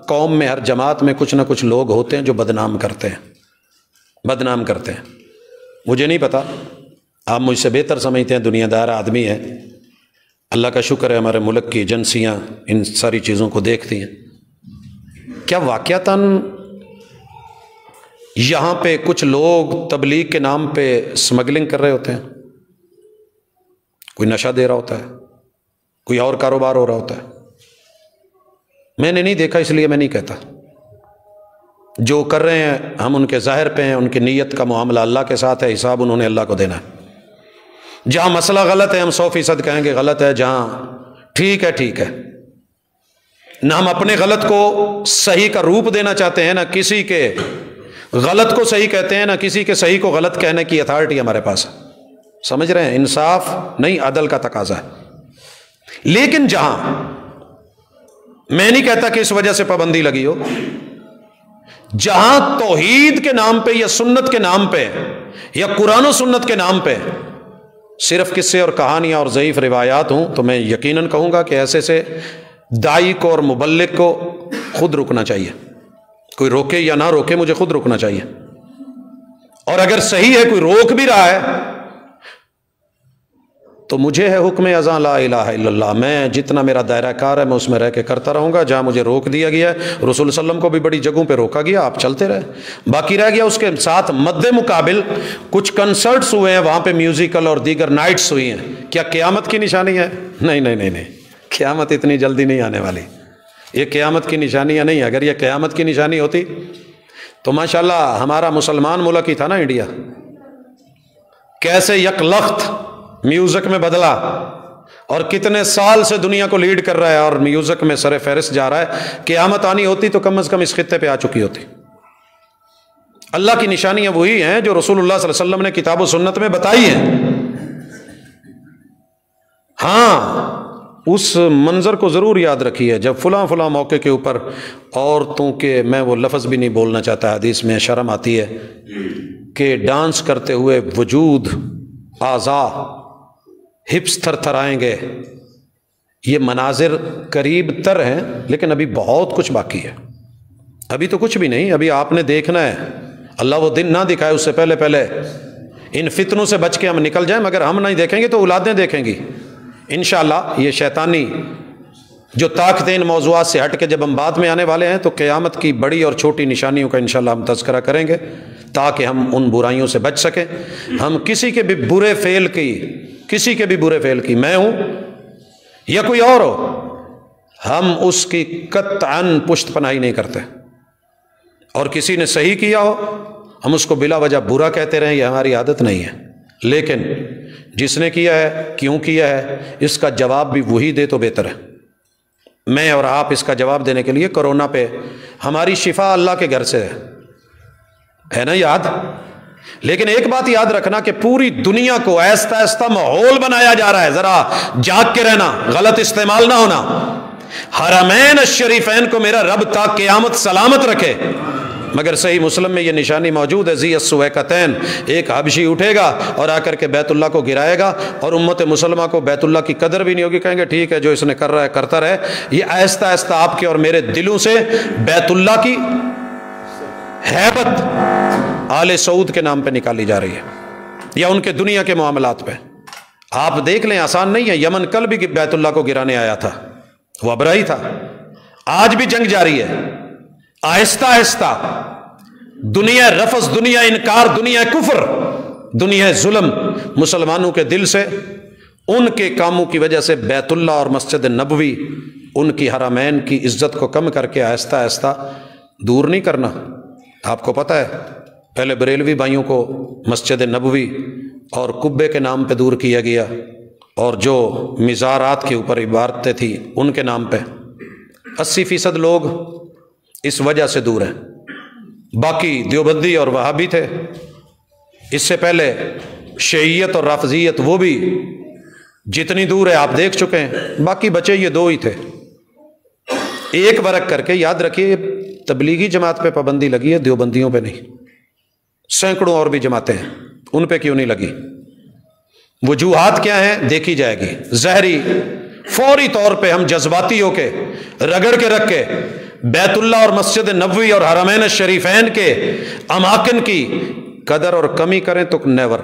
قوم میں، ہر جماعت میں کچھ نہ کچھ لوگ ہوتے ہیں جو بدنام کرتے ہیں، بدنام کرتے ہیں۔ مجھے نہیں پتا، آپ مجھ سے بہتر سمجھتے ہیں، دنیا دار آدمی ہے، اللہ کا شکر ہے ہمارے ملک کی ایجنسیاں ان ساری چیزوں کو دیکھتی ہیں۔ کیا واقعتاً یہاں پہ کچھ لوگ تبلیغ کے نام پہ اسمگلنگ کر رہے ہوتے ہیں؟ کوئی نشہ دے رہا ہوتا ہے، کوئی اور کاروبار ہو رہا ہوتا ہے؟ میں نے نہیں دیکھا، اس لیے میں نہیں کہتا۔ جو کر رہے ہیں ہم ان کے ظاہر پہ ہیں، ان کی نیت کا معاملہ اللہ کے ساتھ ہے، حساب انہوں نے اللہ کو دینا ہے۔ جہاں مسئلہ غلط ہے ہم 100% کہیں گے غلط ہے، جہاں ٹھیک ہے ٹھیک ہے۔ نہ ہم اپنے غلط کو صحیح کا روپ دینا چاہتے ہیں، نہ کسی کے غلط کو صحیح کہتے ہیں، نہ کسی کے صحیح کو غلط کہنے کی اتھارٹی ہمارے پاس ہے۔ سمجھ رہے ہیں؟ انصاف نہیں، عدل کا تقاضا ہے۔ لیکن جہاں، میں نہیں کہتا کہ اس وجہ سے پابندی لگی ہو، جہاں توحید کے نام پہ یا سنت کے نام پہ یا قرآن و سنت کے نام پہ صرف قصے اور کہانیاں اور ضعیف روایات ہوں، تو میں یقیناً کہوں گا کہ ایسے سے داعی کو اور مبلغ کو خود رکنا چاہیے۔ کوئی روکے یا نہ روکے، مجھے خود رکنا چاہیے۔ اور اگر صحیح ہے کوئی روک بھی رہا ہے تو مجھے ہے حکم اذان لا الہ الا اللہ، میں جتنا میرا دائرہ کار ہے میں اس میں رہ کے کرتا رہوں گا۔ جہاں مجھے روک دیا گیا ہے، رسول صلی اللہ علیہ وسلم کو بھی بڑی جگہوں پہ روکا گیا، آپ چلتے رہے۔ باقی رہ گیا اس کے ساتھ مد مقابل کچھ کنسرٹس ہوئے ہیں، وہاں پہ میوزیکل اور دیگر نائٹس ہوئی ہیں، کیا قیامت کی نشانی ہے؟ نہیں نہیں نہیں نہیں، قیامت اتنی جلدی نہیں آنے والی، یہ قیامت کی نشانیاں نہیں۔ اگر یہ قیامت کی نشانی ہوتی تو ماشاءاللہ ہمارا مسلمان ملک ہی تھا نا انڈیا، کیسے یک لخت میوزک میں بدلا، اور کتنے سال سے دنیا کو لیڈ کر رہا ہے اور میوزک میں سر فہرست جا رہا ہے۔ قیامت آنی ہوتی تو کم از کم اس خطے پہ آ چکی ہوتی۔ اللہ کی نشانیاں وہی ہیں جو رسول اللہ صلی اللہ علیہ وسلم نے کتاب و سنت میں بتائی ہیں۔ ہاں، اس منظر کو ضرور یاد رکھیے جب فلاں فلاں موقع کے اوپر عورتوں کے، میں وہ لفظ بھی نہیں بولنا چاہتا، حدیث میں شرم آتی ہے، کہ ڈانس کرتے ہوئے وجود، اعضاء، ہپس تھر تھر آئیں گے۔ یہ مناظر قریب تر ہیں، لیکن ابھی بہت کچھ باقی ہے، ابھی تو کچھ بھی نہیں، ابھی آپ نے دیکھنا ہے۔ اللہ وہ دن نہ دکھائے اس سے پہلے پہلے ان فتنوں سے بچ کے ہم نکل جائیں، مگر ہم نہیں دیکھیں گے تو اولادیں دیکھیں گی انشاءاللہ۔ یہ شیطانی جو طاقتیں ان موضوعات سے ہٹ کے جب ہم بعد میں آنے والے ہیں تو قیامت کی بڑی اور چھوٹی نشانیوں کا انشاءاللہ ہم تذکرہ کریں گے تاکہ ہم ان برائیوں سے بچ سکیں. ہم کسی کے بھی برے فعل کی میں ہوں یا کوئی اور ہو، ہم اس کی قطعاً پشت پناہی نہیں کرتے. اور کسی نے صحیح کیا ہو ہم اس کو بلا وجہ برا کہتے رہیں، یہ ہماری عادت نہیں ہے. لیکن جس نے کیا ہے، کیوں کیا ہے، اس کا جواب بھی وہی دے تو بہتر ہے. میں اور آپ اس کا جواب دینے کے لیے کرونا پہ ہماری شفا اللہ کے گھر سے ہے نا یاد. لیکن ایک بات یاد رکھنا کہ پوری دنیا کو ایسا ایسا ماحول بنایا جا رہا ہے، ذرا جاگ کے رہنا، غلط استعمال نہ ہونا. حرمین الشریفین کو میرا رب تا قیامت سلامت رکھے. مگر صحیح مسلم میں یہ نشانی موجود ہے، ذی السویقتین، ایک حبشی اٹھے گا اور آ کر کے بیت اللہ کو گرائے گا اور امت مسلمہ کو بیت اللہ کی قدر بھی نہیں ہوگی. کہیں گے ٹھیک ہے جو اس نے کر رہا ہے کرتا رہے. یہ آہستہ آہستہ آپ کے اور میرے دلوں سے بیت اللہ کی ہیبت آل سعود کے نام پہ نکالی جا رہی ہے یا ان کے دنیا کے معاملات پہ. آپ دیکھ لیں آسان نہیں ہے. یمن کل بھی بیت اللہ کو گرانے آیا تھا، وہ ابرہی تھا. آج بھی جنگ جاری ہے. آہستہ آہستہ دنیا رفض، دنیا انکار، دنیا کفر، دنیا ظلم مسلمانوں کے دل سے ان کے کاموں کی وجہ سے بیت اللہ اور مسجد نبوی، ان کی حرمین کی عزت کو کم کر کے آہستہ آہستہ دور نہیں کرنا. آپ کو پتہ ہے پہلے بریلوی بھائیوں کو مسجد نبوی اور قبے کے نام پہ دور کیا گیا، اور جو مزارات کے اوپر عبادتیں تھیں ان کے نام پہ 80% لوگ اس وجہ سے دور ہیں. باقی دیوبندی اور وہابی تھے، اس سے پہلے شیعیت اور رافضیت، وہ بھی جتنی دور ہے آپ دیکھ چکے ہیں. باقی بچے یہ دو ہی تھے. ایک ورق کر کے یاد رکھیے، تبلیغی جماعت پہ پابندی لگی ہے، دیوبندیوں پہ نہیں. سینکڑوں اور بھی جماعتیں ہیں، ان پہ کیوں نہیں لگی؟ وجوہات کیا ہیں دیکھی جائے گی. ظاہری فوری طور پہ ہم جذباتی ہو کے رگڑ کے رکھ کے بیت اللہ اور مسجد نبوی اور حرمین الشریفین کے اماکن کی قدر اور کمی کریں تو نیور.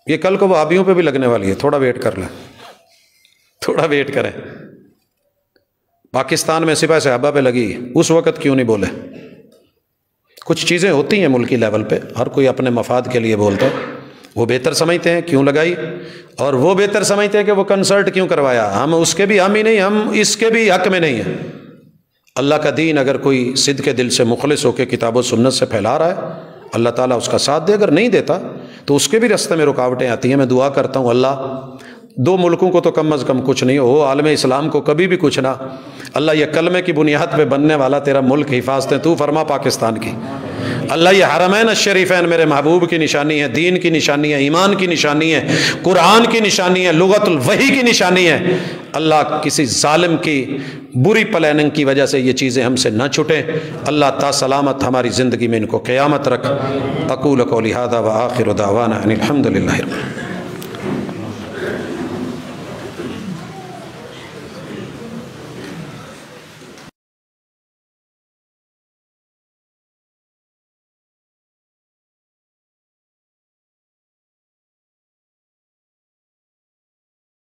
یہ کل کو وہابیوں پہ بھی لگنے والی ہے، تھوڑا ویٹ کر لیں، تھوڑا ویٹ کریں. پاکستان میں سپاہ صحابہ پہ لگی، اس وقت کیوں نہیں بولے؟ کچھ چیزیں ہوتی ہیں ملکی لیول پہ، ہر کوئی اپنے مفاد کے لیے بولتا ہے. وہ بہتر سمجھتے ہیں کیوں لگائی، اور وہ بہتر سمجھتے ہیں کہ وہ کنسرٹ کیوں کروایا. ہم اس کے بھی حامی نہیں، ہم اس کے بھی حق میں نہیں ہیں. اللہ کا دین اگر کوئی صدق کے دل سے مخلص ہو کے کتاب و سنت سے پھیلا رہا ہے، اللہ تعالیٰ اس کا ساتھ دے. اگر نہیں دیتا تو اس کے بھی راستے میں رکاوٹیں آتی ہیں. میں دعا کرتا ہوں اللہ دو ملکوں کو تو کم از کم کچھ نہیں ہو، عالم اسلام کو کبھی بھی کچھ نہ. اللہ یہ کلمے کی بنیاد پہ بننے والا تیرا ملک حفاظتیں تو فرما پاکستان کی. اللہ یہ حرمین الشریفین میرے محبوب کی نشانی ہے، دین کی نشانی ہے، ایمان کی نشانی ہے، قرآن کی نشانی ہے، لغت الوحی کی نشانی ہے. اللہ کسی ظالم کی بری پلاننگ کی وجہ سے یہ چیزیں ہم سے نہ چھٹیں. اللہ تا سلامت ہماری زندگی میں ان کو قیامت رکھ. اقول قولی ھذا وآخر دعوانا ان الحمد للہ رب العالمین.